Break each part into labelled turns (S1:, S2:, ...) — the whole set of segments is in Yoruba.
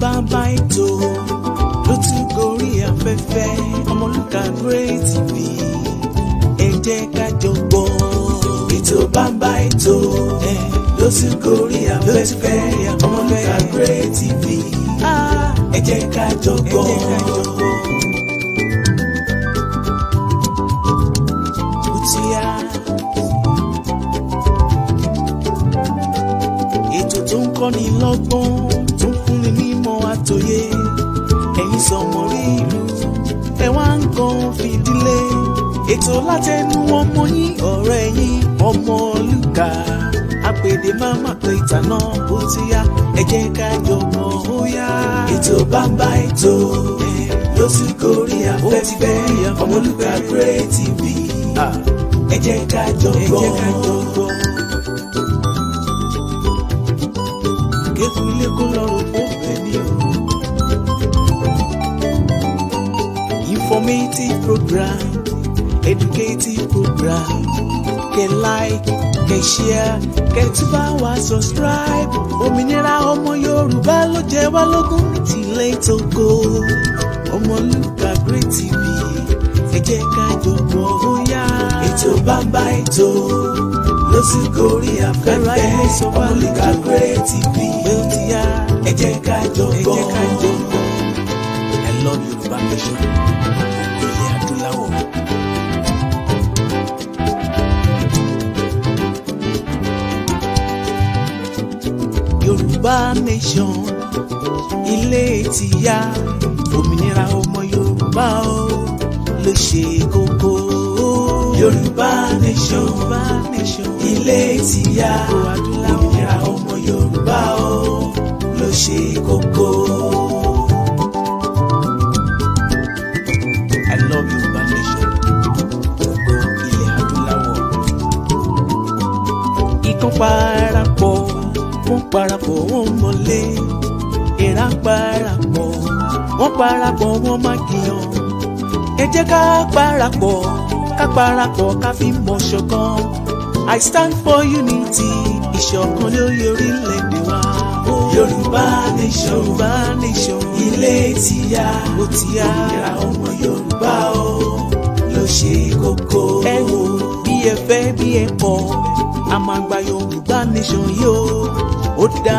S1: Bàbá ètò ló tún gorí afẹ́fẹ́ Ọmọlúkà Great TV ẹ jẹ́ ká jọ gbọ́. Ètò bàbá ètò ló tún gorí afẹ́fẹ́ Ọmọlúkà Great TV ẹ jẹ́ ká jọ gbọ́. Ètò tó ń kọ́ni lọ́gbọ́n àtòyé ẹ̀yin sọmọ rí ìlú ẹ wá ń kan fìdílé ètò látẹnu ọmọ yín ọ̀rẹ́ yín Ọmọlúkà àpèdè máma pé ìtànà bó ti yá ẹ jẹ́ ká jọ mọ̀ ó yá. Ètò bàbá ètò ló sì gorí afẹ́fẹ́ Ọmọlúkà Great TV ẹ jẹ́ ká jọ gbọ́. Kékun ilé kó lọ́rùn fún bẹ́ẹ̀ni o. Informative program, educative program. Kẹ́ like, kẹ́ share, kẹ́ tún bá wa subscribe. Òmìnira ọmọ Yorùbá ló jẹ wá lógún ní tilẹ̀ tógo. Ọmọlúkà Great TV ẹ jẹ́ ká jọ gbọ́ ó yá. Ètò bàbá ètò ló sì gorí afẹ́fẹ́ Ọmọlúkà Great TV ẹ jẹ́ ká jọ gbọ́. I love Yorùbá nation, ilẹ̀ adúláwọ̀. Yorùbá nation, ilé tìyá, òmìnira ọmọ Yorùbá o ló ṣe kókó. Yorùbá nation, ilé tìyá, òmìnira ọmọ Yorùbá o ló ṣe kókó. I love Yorùbá nation, ògo ilẹ̀ adúláwọ̀. Ikán parapọ̀, wọ́n parapọ̀ wọ́n mọ̀lé. Èèrà parapọ̀, wọ́n parapọ̀ wọ́n má kìyàn. Ẹ jẹ́ ká parapọ̀ ká fi mọ̀ ṣọ̀kan. I stand for unity, ìṣọ̀kan lórí orílẹ̀-èdè wa. Yorùbá nation, ilé tìyá, òmìnira ọmọ Yorùbá o ló ṣe kókó. Ẹ wò bí ẹ fẹ́ bí ẹ kọ̀, a máa gba Yorùbá nation yìí o. Ó dá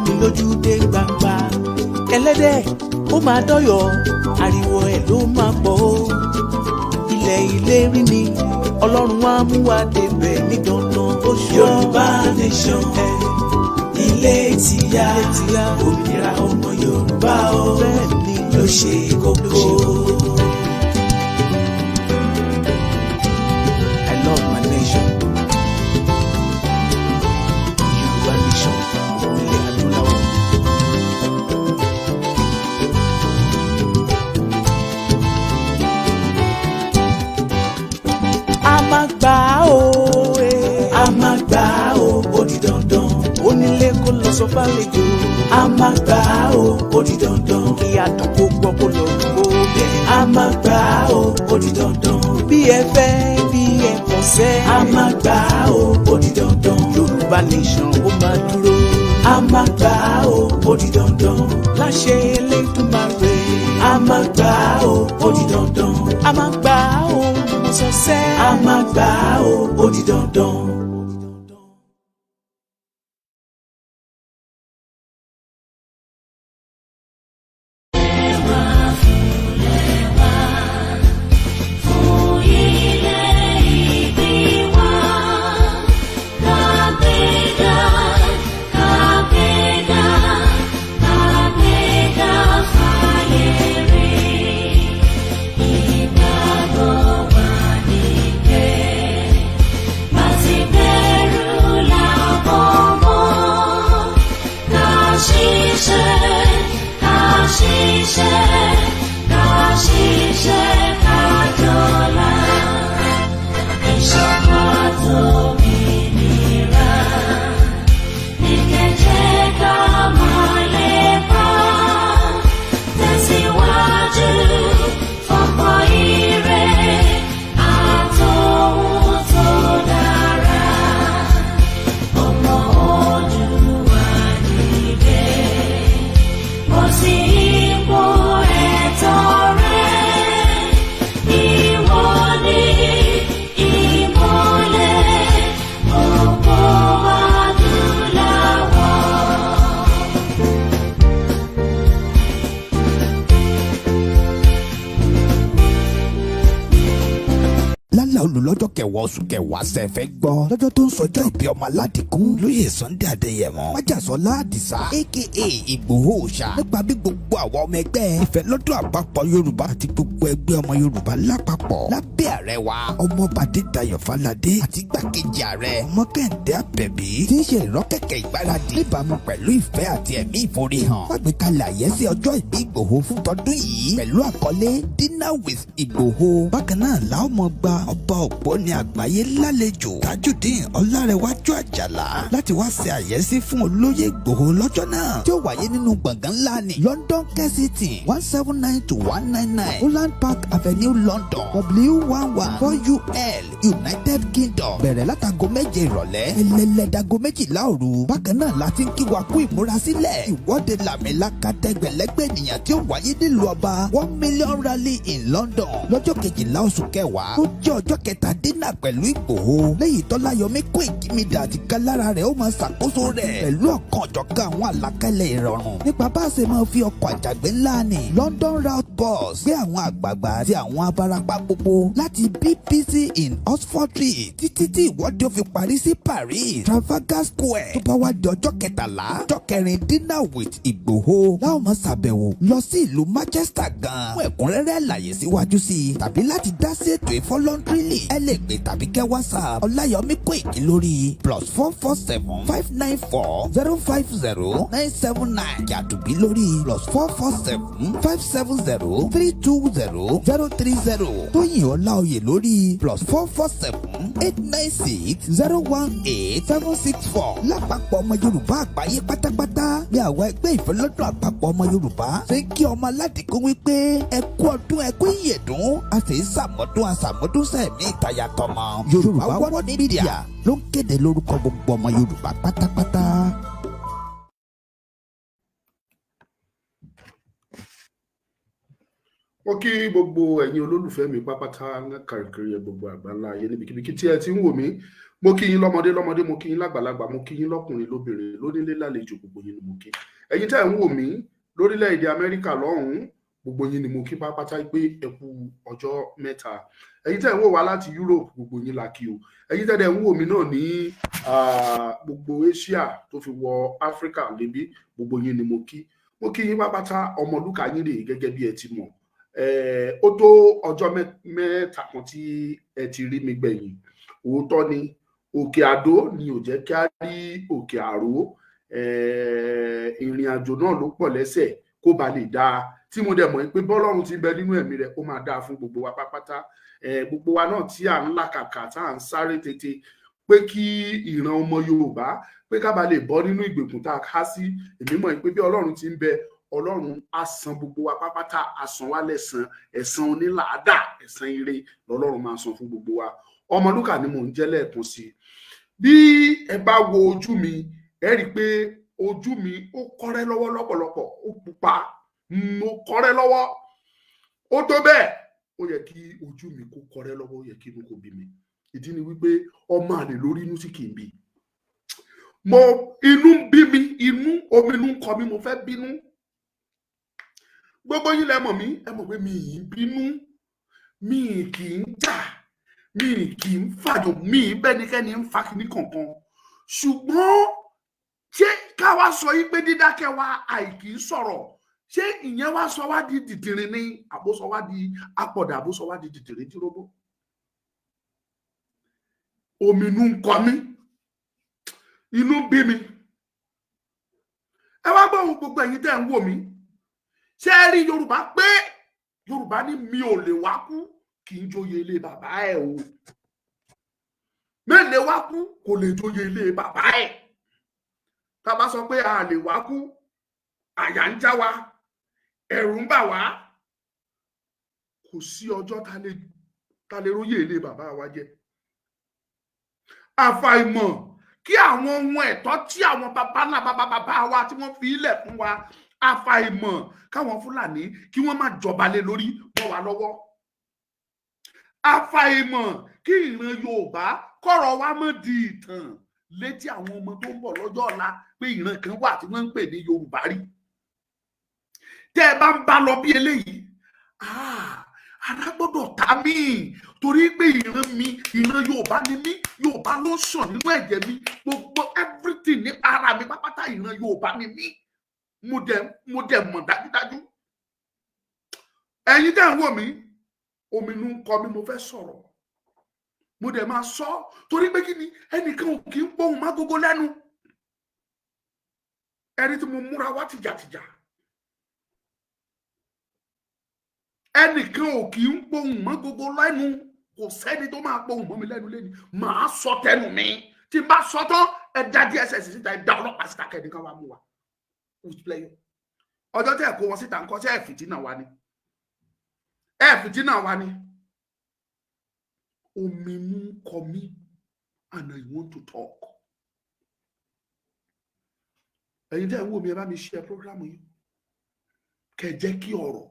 S1: mi lójú dé gbangba. Ẹlẹ́dẹ̀ ó máa dọ́yọ̀, ariwo ẹ̀ ló máa pọ̀ o. Ilẹ̀ ìlérí ni Ọlọ́run á mú wa débẹ̀ ní dandan oṣù. Yorùbá nation, ilé tìyá, òmìnira ọmọ Yorùbá o ló ṣe kókó. I love my nation. Yorùbá nation, ilẹ̀ adúláwọ̀. A máa gbà ó ó di dandan. Onílé kó lọ sọ fàlejò. A máa gbà ó di dandan. Kí àdúgbò gbọ́ kó lọ rúgbó bẹ́ẹ̀. A máa gbà ó di dandan. Bí ẹ fẹ́ bí ẹ kọ̀ sẹ́. A máa gbà ó di dandan. Yorùbá nation ó máa dúró. A máa gbà ó di dandan. Láṣẹ Elédùmarè. A máa gbà ó di dandan. A máa gbà ó sọ sẹ́. A máa gbà ó di dandan.
S2: góòlù lọ́jọ́ kẹwàá oṣù kẹwàá ṣẹ̀fẹ̀ gbọ́ lọ́jọ́ tó ń sọjọ́ ìbí ọmọ Aládìkún lóyè Sunday Adéyẹmọ Májàsọ́lá Àdìsá aka Ìgbòho Òòṣà nípa bí gbogbo àwọn ọmọ ẹgbẹ́ ìfẹ́ lọ́dọ̀ àpapọ̀ Yorùbá àti gbogbo ẹgbẹ́ ọmọ Yorùbá lápapọ̀ lábẹ́ ààrẹ wa ọmọọba Adédayọ̀ Fáládé àti igbákejì ààrẹ ọmọ Kẹ́hìndé Àbẹ̀bí tí ń ṣe ìrọ́kẹ̀kẹ̀ ìgbáradì níbàámu pẹ̀lú ìfẹ́ àti ẹ̀mí ìforihàn fàgbékalẹ̀ àyẹ́sí ọjọ́ ìbí Ìgbòho fún tọdún yìí pẹ̀lú àkọlé Dinner with Ìgbòho. Bákan náà la ó mọ gba ọba Ògbóni àgbáyé lálejò Tajudeen Ọlárẹ̀wájú Àjàlá láti wá ṣe àyẹ́sí fún olóyè Ìgbòho lọ́jọ́ náà tí ó wáyé nínú gbọ̀ngàn ńlá ní London Kensington 179-199 Holland Park Avenue London W114UL United Kingdom bẹ̀rẹ̀ látago 7 ìrọ̀lẹ́ ẹlẹ́lẹ́dago 12 òru. Bákan náà la ti ń kí wa kú ìmúrasílẹ̀ ìwọ́de làmìlaka tẹgbẹ̀lẹ́gbẹ̀ ènìyàn tí ó wáyé nílùú ọba 1 million rally in London lọ́jọ́ 12 oṣù kẹwàá tó jẹ́ ọjọ́ kẹtàdínà pẹ̀lú Ìgbòho lẹ́yìn tọ́láyọmí Kóìkí àti kan lára rẹ̀ ó máa ṣàkóso rẹ̀ pẹ̀lú ọ̀kan ọ̀jọ̀kan àwọn àlàkalẹ̀ ìrọ̀rùn nípa bá a ṣe máa fi ọkọ̀ àjàgbé ńlá ní London route bus gbé àwọn àgbààgbà àti àwọn abarapá gbogbo láti BBC in Oxford Street títí tí ìwọ́de ó fi parí sí Paris Trafalgar Square tó bá wá di ọjọ́ 13 ọjọ́ 4 Dinner with Ìgbòho láwọn máa ṣàbẹ̀wò lọ sí ìlú Manchester gan fún ẹ̀kúnrẹ́rẹ́ àlàyé síwájú sí i tàbí láti dá sí ètò ìfọlọ́ntìrìlì ẹ lè pè tàbí kẹ́ WhatsApp Ọláyọmí Kóìkí lórí +447 594 050 979 Jàdùbí lórí +447 570 320 030 Tóyìn Ọláoyè lórí +447 896 018 764 lápapọ̀ ọmọ Yorùbá àgbáyé pátápátá ní àwọn ẹgbẹ́ ìfẹ́lọ́dún àpapọ̀ ọmọ Yorùbá ṣe ń kí ọmọ Aládìkún wípé ẹ kú ọdún ẹ kú ìyèdún a sì ń ṣàmọ́dún aṣàmọ́dún sẹ́ẹ̀mí ìtayà tọmọ Yorùbá World Media ló ń kéde lórúkọ gbogbo ọmọ Yorùbá pátápátá.
S3: Mo kí gbogbo ẹ̀yin olólùfẹ́ mi pápátá káàkiri gbogbo àgbáńlá ayé níbikíbi tí ẹ ti ń wò mí. Mo kí yín lọ́mọdé mo kí yín lágbàlagbà, mo kí yín lọ́kùnrin lóbìnrin lónílé lálejò, gbogbo yín ni mo kí. Ẹ̀yin tẹ́ ń wò mí lórílẹ̀-èdè Amẹ́ríkà lọ́hùn-ún, gbogbo yín ni mo kí pápátá pé ẹ kú ọjọ́ mẹ́ta. Ẹ̀yin tẹ́ ń wò wá láti Europe, gbogbo yín la kí o. Ẹ̀yin tẹ́ ń wò mí náà ní gbogbo Asia tó fi wọ Africa níbí, gbogbo yín ni mo kí. Mo kí yín pápátá, Ọmọlúkà yín rèé gẹ́gẹ́ bí ẹ ti mọ̀. Ó tó ọjọ́ mẹ́ta kan tí ẹ ti rí mi gbẹ̀yìn. Òótọ́ ni Òkè Àdó ni ò jẹ́ kí a rí Òkè Àró. Ìrìn àjò náà ló pọ̀ lẹ́sẹ̀ kó ba lè dáa, tí mo dẹ̀ mọ̀ pé bọ́lọ́run ti ń bẹ nínú ẹ̀mí rẹ̀ ó máa dáa fún gbogbo wa pápátá. Gbogbo wa náà tí à ń làkàkà tá à ń sáré tètè pé kí ìran ọmọ Yorùbá pé ká ba lè bọ́ nínú ìgbèkùn tá a ká sí. Èmi mọ̀ pé bí Ọlọ́run ti ń bẹ, Ọlọ́run á san gbogbo wa pápátá, á san wá lẹ́san, ẹ̀san onílàádà, ẹ̀san ire lọ́lọ́run máa san fún gbogbo wa. Ọmọlúkà ni mò ń jẹ́ lẹ́ẹ̀kan sí i. Bí ẹ bá wo ojú mi, ẹ rí i pé ojú mi ó kọ́rẹ́ lọ́wọ́ lọ́pọ̀lọpọ̀, ó pupa, mo kọ́rẹ́ lọ́wọ́. Ó tó bẹ́ẹ̀, ó yẹ kí ojú mi kó kọ́rẹ́ lọ́wọ́, ó yẹ kí inú kó bí mi. Ìdí ni wípé ọmọ àlè lórí inú sì kì í bí. Inú ń bí mi, omi inú ń kọ mi, mo fẹ́ bínú. Gbogbo yín lẹ mọ̀ mí, ẹ mọ̀ pé mi ì bínú, mi kì í jà, mi kì í fàjò, mi bẹ́nikẹ́ni ń fa kíní kankan. Ṣùgbọ́n ṣé ká wá sọ yí pé dídákẹ́ wa àìkì í sọ̀rọ̀, ṣé ìyẹn wá sọ wá di dìdìrín ní àbó sọ wá di apọ̀dà, àbó sọ wá di dìdìrín tí róbó? Omi inú ń kọ mí, inú bí mi. Ẹ wá gbọ́ ohun gbogbo ẹ̀yin tẹ́ ń wò mí. Ṣé ẹ rí Yorùbá pé Yorùbá ní mi ò lè wá kú kì í joyè ilé bàbá ẹ̀ o. Mẹ́lẹ̀ wá kú kò lè joyè ilé bàbá ẹ̀. Tá bá sọ pé a lè wá kú, àyà ń já wa, ẹ̀rù ń bà wá. Kò sí ọjọ́ ta lè róyè ilé bàbá wa jẹ. Àfàìmọ̀ kí àwọn ohun ẹ̀tọ́ tí àwọn bàbá wa tí wọ́n fi ilẹ̀ fún wa, àfàìmọ̀ káwọn Fúlàní kí wọ́n má jọba lé lórí bọ́ wa lọ́wọ́. Àfàìmọ̀ kí ìran Yorùbá kọ́rọ̀ wa mọ́ di ìtàn létí àwọn ọmọ tó ń bọ̀ lọ́jọ́ ọ̀la pé ìran kan wà tí wọ́n ń pè ní Yorùbá rí. Tẹ́ ẹ bá ń bá lọ bí eléyìí, ara gbọ́dọ̀ ta mí torí pé ìran mi ìran Yorùbá ni mí, Yorùbá ló sàn nínú ẹ̀jẹ̀ mi, gbogbo everything ní ara mi pápátá ìran Yorùbá ni mí. Mo dẹ̀ mọ̀ dájúdájú. Ẹ̀yin tẹ́ ń wò mí, ominú ń kọ mi, mo fẹ́ sọ̀rọ̀, mo dẹ̀ máa sọ torí pé kí ni ẹnìkan ò kì í gbóhùn má gógó lẹ́nu. Ẹni tí mo múra wá tìjàtìjà, ẹnìkan ò kì í gbóhùn má gógó lẹ́nu, kò sẹ́ni tó máa gbóhùn mọ́ mi lẹ́nu lẹ́ni. Màá sọ tẹnu mi, tí n bá sọ tán ẹ dá DSS síta, ẹ dá ọlọ́pàá síta, kẹ́nìkan wá mú wa. Who's playing? Ọjọ́ tẹ́ ẹ̀ kó wọn síta ń kọ́ sí ẹ̀ fìtínà wa ni, ẹ̀ fìtínà wa ni. Ominú kọ mí and I want to talk. Ẹ̀yin tẹ́ ẹ̀ wò mí, ẹ bá mi share program yìí, kẹ́ jẹ́ kí ọ̀rọ̀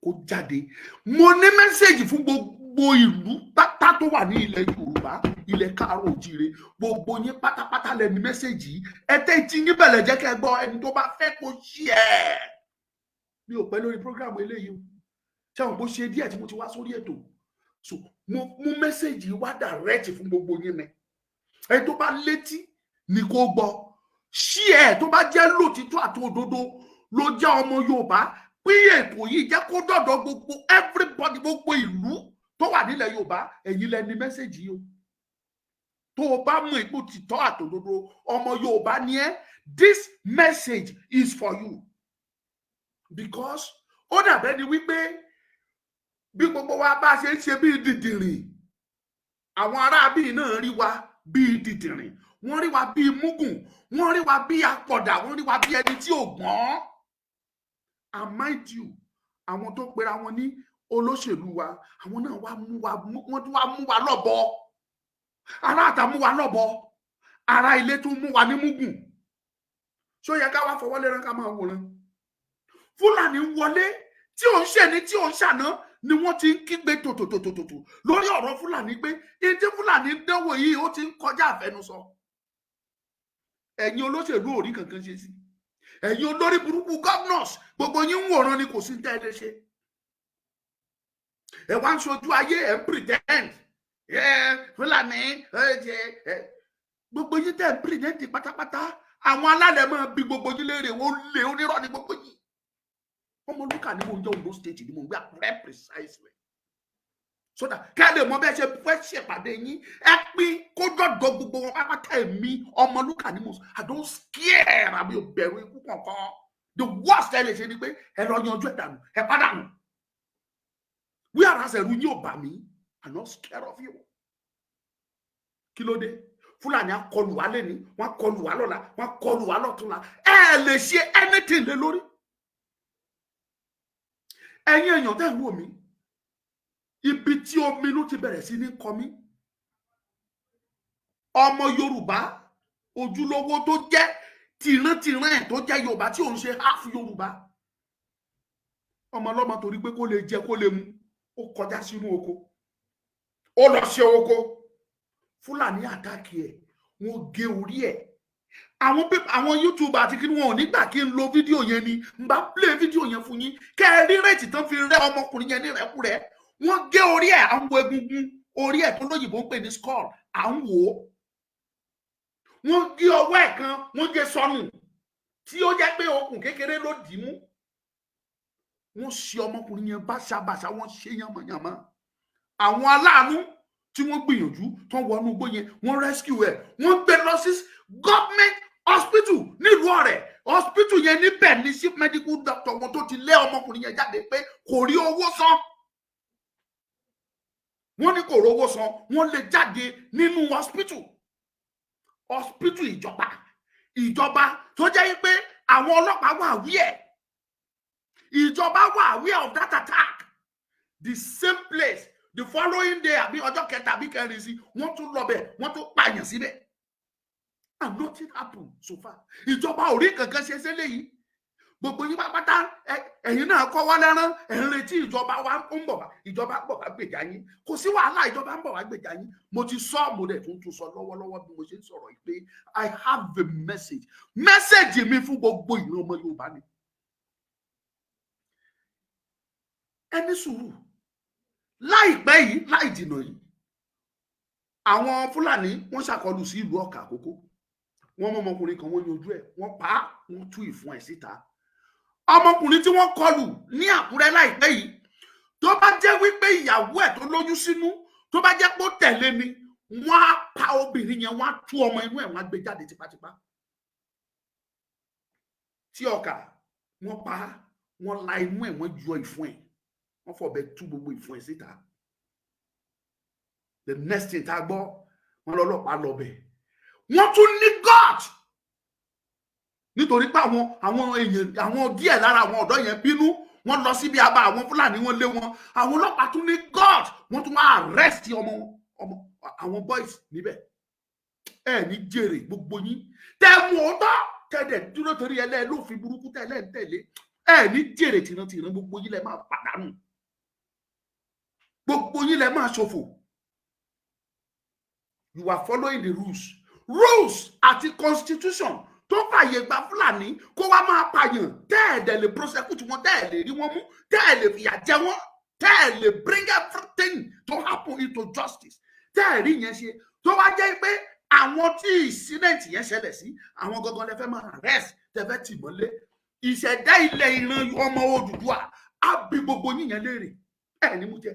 S3: kó jáde. Mo ní mẹ́sẹ̀gì fún gbogbo ìlú pátá tó wà ní ilẹ̀ Yorùbá, ilẹ̀ Káàárọ̀ Oòjíire, gbogbo yín pátápátá lẹ ní mẹ́sẹ̀gì yìí. Ẹ tẹ́ ti yín bẹ̀lẹ̀ jẹ́ kẹ́ gbọ́, ẹni tó bá fẹ́ kó share. Mi ò pẹ́ lórí program eléyìí o, ṣé àwọn bó ṣe díẹ̀ tí mo ti wá sórí ètò, so mo mú mẹ́sẹ̀gì wá direct fún gbogbo yín ni. Ẹni tó bá létí ni kó gbọ́, share tó bá jẹ́ lòtítọ́ àti òdodo ló jẹ́ ọmọ Yorùbá, pín ètò yìí jẹ́ kó dọ̀dọ̀ gbogbo everybody, gbogbo ìlú tó wà nílẹ̀ Yorùbá. Ẹ̀yin lẹ ní mẹ́sẹ̀gì yìí o. Tó o bá mú ipò títọ́ àtòdodo ọmọ Yorùbá ni ẹ́, this message is for you, because ó dàbẹ́ ni wípé bí gbogbo wa bá ṣe ń ṣe bí dìdìrìn, àwọn ará bíi náà rí wa bí dìdìrìn, wọ́n rí wa bí múgùn, wọ́n rí wa bí apọ̀dà, wọ́n rí wa bí ẹni tí ò gbọ́n. And mind you, àwọn tó pera wọn ní olóṣèlú wa, àwọn náà wá mú wa, wọ́n tún wá mú wa lọ́bọ. Ará àtà mú wa lọ́bọ, ará ilé tún mú wa ní múgùn. Ṣó yẹ ká wá fọwọ́ lẹ́rán ká máa wòran? Fúlàní wọlé tí ò ń ṣe ní tí ò ń ṣàná ni wọ́n ti ń kígbe tòtòtòtòtò lórí ọ̀rọ̀ Fúlàní pé ètè Fúlàní dánwò yìí ó ti ń kọjá àfẹnusọ. Ẹ̀yin olóṣèlú ò rí kankan ṣe sí. Ẹ̀yin olórí burúkú governors, gbogbo yín ń wòran ni, kò sí tẹ́ ẹ ṣe. Ẹ wá ń ṣojú ayé, ẹ ń pretend. Fúlàní gbogbo yín tẹ́ ẹ ń pretend pátápátá. Àwọn alálẹ̀ máa bí gbogbo yín léèrè, wọ́n lé onírọ́ ní gbogbo yín. Ọmọlúkà ni mo ń jẹ́ Ondo State ni mo ń gbé Àkúrẹ́ precisely. So that kí a lè mọ bẹ́ẹ̀ ṣe fẹ́ ṣèpàdé yín, ẹ pín kó dọ̀dọ̀ gbogbo wọn pápátá. Èmi Ọmọlúkà ni mo, I don't scare, àbí òbẹ̀rù ikú kankan. The worst ẹ lè ṣe ni pé ẹ lọ yanjú ẹ dànù, ẹ pàdánù. Whereas ẹ̀rù yín ò bà mí, I'm not scared of you. Kí ló dé? Fúlàní á kọlù wá lẹ́ni, wọ́n kọlù wá lọ́la, wọ́n kọlù wá lọ́túnla. Ẹ lè ṣe anything lé lórí. Ẹ̀yin èèyàn tẹ́ ń wò mí, ibi tí ominú ti bẹ̀rẹ̀ sí ní kọ mí. Ọmọ Yorùbá ojúlówó tó jẹ́ tìrántìrán ẹ̀ tó jẹ́ Yorùbá tí òun ṣe half Yorùbá. Ọmọ ọlọ́mọ torí pé kó lè jẹ kó lè mu, ó kọjá sínú oko, ó lọ ṣe oko. Fúlàní àtàkì ẹ̀, wọ́n gé orí ẹ̀. Àwọn YouTube àti kí wọn ò nígbà kí n lo fídíò yẹn ni, n bá play fídíò yẹn fún yín, kẹ́ ẹ rí rẹ́ẹ̀tì tán fi rẹ́ ọmọkùnrin yẹn ní rẹ́kúrẹ́. Wọ́n gé orí ẹ̀, à ń wo egungun orí ẹ̀ tó lóyìnbó ń pè ní skull, à ń wò ó. Wọ́n gé ọwọ́ ẹ̀ kan, wọ́n gé sọnù tí ó jẹ́ pé okùn kékeré ló dì í mú. Wọ́n ṣe ọmọkùnrin yẹn báṣabàṣá, wọ́n ṣe yánmọ̀yánmọ́. Àwọn aláàánú tí wọ́n gbìyànjú tó wọnú igbó yẹn, wọ́n rescue ẹ̀, wọ́n gbé lọ sí government hospital nílùú Ọ̀rẹ́. Hospital yẹn níbẹ̀ ní chief medical doctor wọn tó ti lé ọmọkùnrin yẹn jáde pé kò rí owó san. Wọ́n ní kò rówó san, wọ́n lè jáde nínú hospital ìjọba tó jẹ́ pé àwọn ọlọ́pàá wà wí ẹ̀. Ìjọba wà aware of that attack. The same place, the following day, àbí ọjọ́ kẹta àbí kẹrin sí, wọ́n tún lọ bẹ̀, wọ́n tún pààyàn síbẹ̀. And nothing happened so far. Ìjọba ò rí kankan ṣe sílẹ̀ yìí. Gbogbo yín pátá ẹ̀yin náà kọ́ wá lẹ́rán, ẹ̀ ń retí ìjọba wa ń bọ̀ wá. Ìjọba ń bọ̀ wá gbèjà yín. Kò sí wàhálà, ìjọba ń bọ̀ wá gbèjà yín. Mo ti sọ, mo dẹ̀ tún sọ lọ́wọ́lọ́wọ́ bí mo ṣe ń sọ̀rọ̀ yìí pé I have a message. Message mi fún gbogbo ìran ọmọ Yorùbá ni. Ẹni sùúrù, láìpẹ́ yìí láì jìnnà yìí àwọn Fúlàní wọ́n ṣàkọlù sí ìlú Ọ̀kà Àkókó, wọ́n mú ọmọkùnrin kan, wọ́n yanjú ẹ̀, wọ́n pa á, wọ́n tú ìfun ẹ̀ síta. Ọmọkùnrin tí wọ́n kọlù ní Àkúrẹ́ láìpẹ́ yìí, tó bá jẹ́ wípé ìyàwó ẹ̀ tó lóyún sínú, tó bá jẹ́ pé ó tẹ̀lé mi, wọ́n á pa obìnrin yẹn, wọ́n á tú ọmọ inú ẹ̀, wọ́n á gbé jáde tipátipá. Tí Ọ̀kà, wọ́n pa á, wọ́n la inú ẹ̀, wọ́n yọ ìfun ẹ̀, wọ́n fọ̀bẹ tú gbogbo ìfun ẹ̀ síta. The next thing tá a gbọ́, wọ́n lọ́lọ́pàá lọ bẹ̀, wọ́n tún ní God nítorí pé àwọn èèyàn, àwọn díẹ̀ lára àwọn ọ̀dọ́ yẹn bínú, wọ́n lọ síbi àbá àwọn Fúlàní, wọ́n lé wọn. Àwọn ọlọ́pàá tún ní God, wọ́n tún máa arrest ọmọ àwọn boys níbẹ̀. Ẹ ní jèrè gbogbo yín tẹ́ mú ọ̀tọ̀ tẹ́dẹ̀ dúró torí lófin burúkú tẹ́lẹ̀ ń tẹ̀lé. Ẹ ní jèrè tìrantìran, gbogbo yín lẹ máa pàdánù, gbogbo yín lẹ máa ṣòfò. You are following the rules àti constitution tó fàyè gba Fúlàní kó wá máa pààyàn, tẹ́ẹ̀dẹ̀ lè prosecute wọn, tẹ́ẹ̀ lè rí wọn mú, tẹ́ẹ̀ lè fìyà jẹ wọn, tẹ́ẹ̀ lè bring everything to happen into justice. Tẹ́ẹ̀ rí yẹn ṣe, tó wá jẹ́ pé àwọn tí incident yẹn ṣẹlẹ̀ sí, àwọn gangan lè fẹ́ máa arrest, tẹ́fẹ́ tì mọ́lé. Ìṣẹ̀dá ilẹ̀ ìran ọmọ Odùduwà á bí gbogbo yín yẹn léèrè, ẹ̀ ní mú jẹ.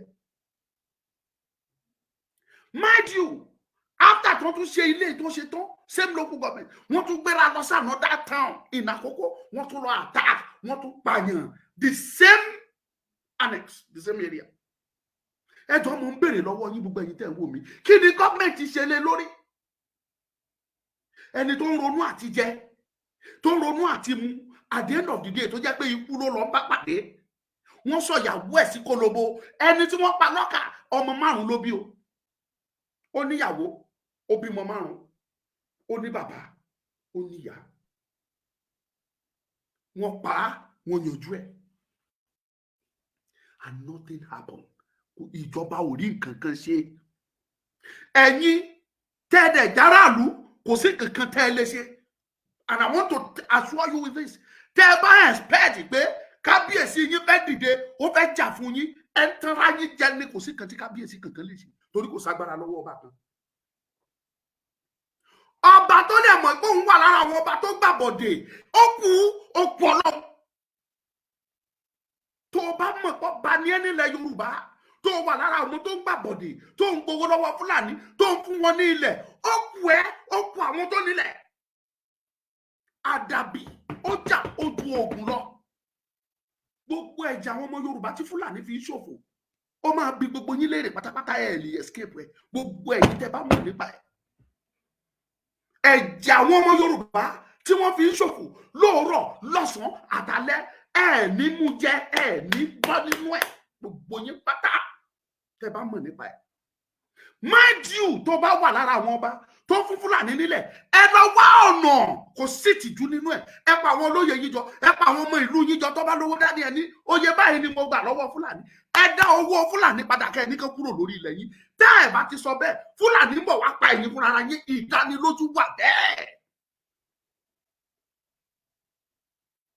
S3: Mind you, after tó tún ṣe ilé tó ṣe tán, same local government, wọ́n tún gbéra lọ sí another town in Àkókó, wọ́n tún lọ attack, wọ́n tún pààyàn the same annex, the same area. Ẹjọ́ mo ń béèrè lọ́wọ́ yín gbogbo ẹ̀yin tẹ́ ń wò mí, kí ni gọ́ọ̀mẹ̀ntì ṣe lé lórí? Ẹni tó ń ronú àti jẹ, tó ń ronú àti mu, at the end of the day tó jẹ́ pé ikú ló lọ bá pàdé, wọ́n sọ ìyàwó ẹ̀ sí kólóbó. Ẹni tí wọ́n pa lọ́kà, ọmọ 5 ló bí o, ó níyàwó, ó bímọ 5, ó ní bàbá, ó níyà. Wọ́n pa á, wọ́n yanjú ẹ̀, and nothing happened. Ìjọba ò rí nǹkan kan ṣe. Ẹ̀yin tẹ́ẹ̀dẹ̀ járàlú, kò sí nǹkan kan tẹ́ ẹ lè ṣe. And I want to assure you with this, tẹ́ ẹ bá expect pé kábíyèsí yín fẹ́ dìde, ó fẹ́ jà fún yín, ẹ ń tanra yín jẹ ní, kò sí nǹkan tí kábíyèsí kankan lè ṣe, torí kò ságbára lọ́wọ́ ọba kan. Ọba tó lè mọ̀ pé òun wà lára àwọn ọba tó gbàbọ̀dè, ó kú Ọlọ́run. Tó o bá mọ̀ pé ọba ní ẹ́ nílẹ̀ Yorùbá, tó wà lára àwọn tó gbàbọ̀dè, tó ń gbowó lọ́wọ́ Fúlàní, tó ń fún wọn ní ilẹ̀, ó kú àwọn tó nílẹ̀. Àdàbí ó jà ojú ogun lọ. Gbogbo ẹ̀jẹ̀ àwọn ọmọ Yorùbá tí Fúlàní fi ń ṣòfò, ó máa bi gbogbo yín léèrè pátápátá, ẹ̀ lè escape ẹ̀. Gbogbo ẹ̀yin tẹ́ bá mọ̀ nípa ẹ̀. Ẹ̀jẹ̀ àwọn ọmọ Yorùbá tí wọ́n fi ń ṣòfò lóòrọ̀, lọ́sàn-án, àtàlẹ́, ẹ̀ ní mú jẹ, ẹ̀ ní bọ́ nínú ẹ̀. Gbogbo yín pátá tẹ́ bá mọ̀ nípa ẹ̀. Mind you, tó bá wà lára àwọn ọba tó fún Fúlàní nílẹ̀, ẹ lọ wá ọ̀nà, kò sí ìtìjú nínú ẹ̀. Ẹ pa àwọn olóyè yín jọ, ẹ pa àwọn ọmọ ìlú yín jọ, tó bá lówó dání ẹ ní oyè báyìí ni mo gbà lọ́wọ́ Fúlàní. Ẹ dá owó Fúlàní padà kẹ́ ẹ ní kán kúrò lórí ilẹ̀ yín. Tẹ́ ẹ bá ti sọ bẹ́ẹ̀, Fúlàní ń bọ̀ wá pa ẹ̀yin fúnra ara yín, ìdánilójú wà bẹ́ẹ̀.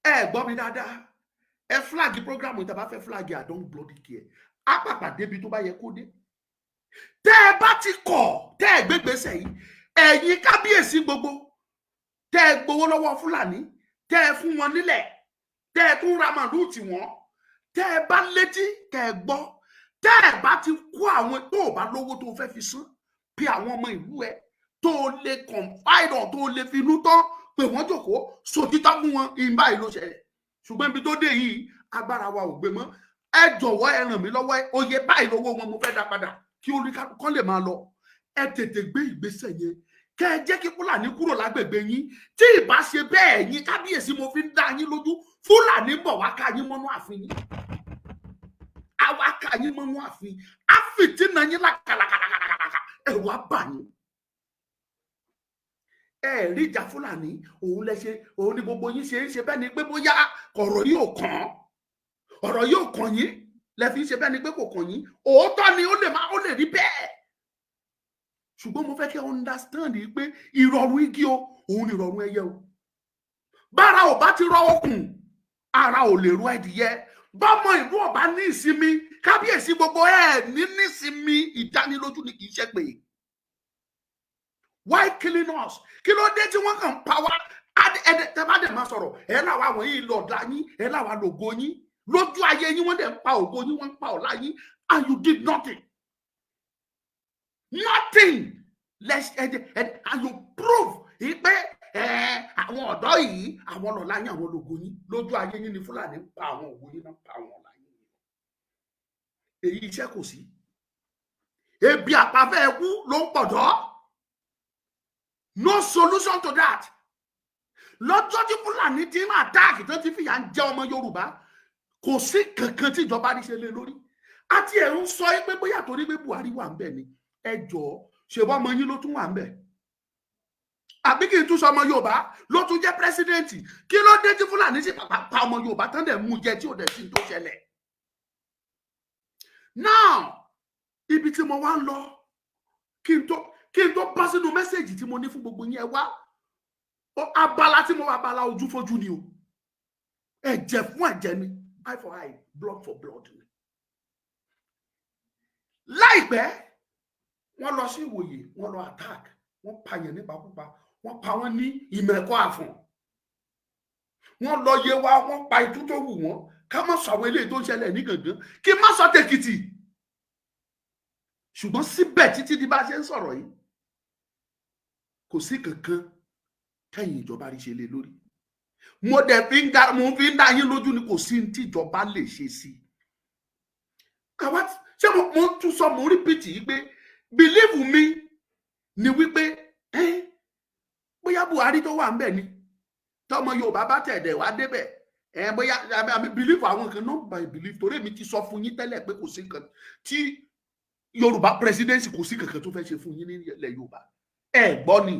S3: Ẹ gbọ́ mi dáadáa, ẹ flag program ìta bá fẹ́ flag, I don't bloody care. Á pàpà débi tó bá yẹ kó dé. Tẹ́ ẹ bá ti kọ̀, tẹ́ ẹ gbégbèsè yìí, ẹ̀yin kábíyèsí gbogbo, tẹ́ ẹ gbowó lọ́wọ́ Fúlàní, tẹ́ ẹ fún wọn nílẹ̀, tẹ́ ẹ tún ra màlúù tì wọ́n, tẹ́ ẹ bá létí, tẹ́ ẹ gbọ́, tẹ́ ẹ bá ti kó àwọn tó bá lówó tó fẹ́ fi san, bí àwọn ọmọ ìlú ẹ tó lè confide on, tó lè fi inú tán, pé wọ́n jókòó sòtítọ́ fún wọn, ìbá ìlú ṣẹlẹ̀. Ṣùgbọ́n ibi tó dé yìí, agbára wa ò gbé mọ́. Ẹ jọ̀wọ́ ẹ ràn mí lọ́wọ́, oyè báyìí lówó wọn mo fẹ́ dá padà, kí oríkàkọ́ lè máa lọ. Ẹ tètè gbé ìgbésẹ̀ yẹn, kẹ́ ẹ jẹ́ kí Fúlàní kúrò lágbègbè yín. Tí ìbá ṣe bẹ́ẹ̀, yín kábíyèsí, mo fi ń dá yín lójú, Fúlàní bọ̀ wá ká yín mọ́nú ààfin yín. Àwa ká yín mọ́nú ààfin, á fìtínà yín lákàlàkàlàkàlàkà, ẹ̀rù á bà yín. Ẹ rí ìjà Fúlàní, òun lẹ ṣe, òun ni gbogbo yín ṣe ń ṣe bẹ́ẹ̀ ni pé bóyá ọ̀rọ̀ yóò kàn, ọ̀rọ̀ yóò kàn yín, lẹ fi ń ṣe bẹ́ẹ̀ ni pé kò kàn yín. Òótọ́ ni ó lè rí bẹ́ẹ̀. Ṣùgbọ́n mo fẹ́ kí ẹ understand pé ìrọ̀rùn igi o, òun ni ìrọ̀rùn ẹyẹ o. Bára ò bá ti rọ okùn, ara ò lè ro ẹdìyẹ. bọ́mọ ìlú ọba ní ìsinmi kábíyèsí gbogbo ní nísinmi ìdánilójú ni kì í ṣe pé why killing us? Kí ló dé tí wọ́n kàn pa wá tẹ́ bá dẹ̀ máa sọ̀rọ̀ làwọn àwọn yìí lọ̀dà yín làwọn lògo yín lójú ayé yín wọ́n dẹ̀ ń pa ògo yín wọ́n ń pa ọ̀la yín and you did nothing and you prove pé àwọn ọ̀dọ́ yìí àwọn lọ̀la yín àwọn lògo yín lójú ayé yín ni Fúlàní ń pa àwọn ògo yín náà pa àwọn ọ̀la yín èyí iṣẹ́ kò sí ebi àpafẹ́ ẹkú ló ń pọ̀dọ́. No solution to that. Lọ́jọ́ tí Fúlàní ti ń attack tó ti fìyà ń jẹ ọmọ Yorùbá kò sí kankan tí ìjọba ní ṣe lé lórí. Àti ẹ̀ ń sọ pé bóyá torí pé Buhari wà ń bẹ̀ ni ẹ jọ̀ọ́ ṣe bọ́ ọmọ yín ló tún wà ń bẹ̀. Àbí kí n tún sọ ọmọ Yorùbá ló tún jẹ́ pírẹsidẹ́ǹtì kí ló dé tí Fúlàní sì pàpà pa ọmọ Yorùbá tán dẹ̀ mú jẹ tí ò dẹ̀ sí tó ṣẹlẹ̀. Now ibi tí mo wá ń lọ kí n tó bá sínú mẹ́sẹ̀jì tí mo ní fún gbogbo yín ẹ wá abala tí mo wá abala ojú fojú ni o ẹ̀jẹ̀ fún ẹ̀jẹ̀ ni eye for eye blood for blood ni. Láìpẹ́ wọ́n lọ sí Ìwòyè wọ́n lọ attack wọ́n pààyàn nípakúpa wọ́n pa wọ́n ní Ìmẹ̀kọ Àfọ̀n wọ́n lọ Yewa wọ́n pa itú tó wù wọ́n ká má sọ àwọn eléyìí tó ń ṣẹlẹ̀ ní Gàngán kí má sọ tèkìtì ṣùgbọ́n síbẹ̀ títí di bá ṣe ń sọ̀rọ̀ yìí kò sí kankan tẹ̀yìn ìjọba rí ṣe lé lórí mo fi ń dá yín lójú ni kò sí tí ìjọba lè ṣe sí ṣé mo tún sọ mo repeat yìí pé believe me ni wípé bóyá Buhari tó wà ń bẹ̀ ni tọmọ Yorùbá bá tẹ̀dẹ̀ wá débẹ̀ bóyá believe àwọn kan náà by believe torí èmi ti sọ fún yín tẹ́lẹ̀ pé kò sí nǹkan tí Yorùbá presidency kò sí kankan tó fẹ́ ṣe fún yín nílẹ̀ Yorùbá ẹ gbọ́ ni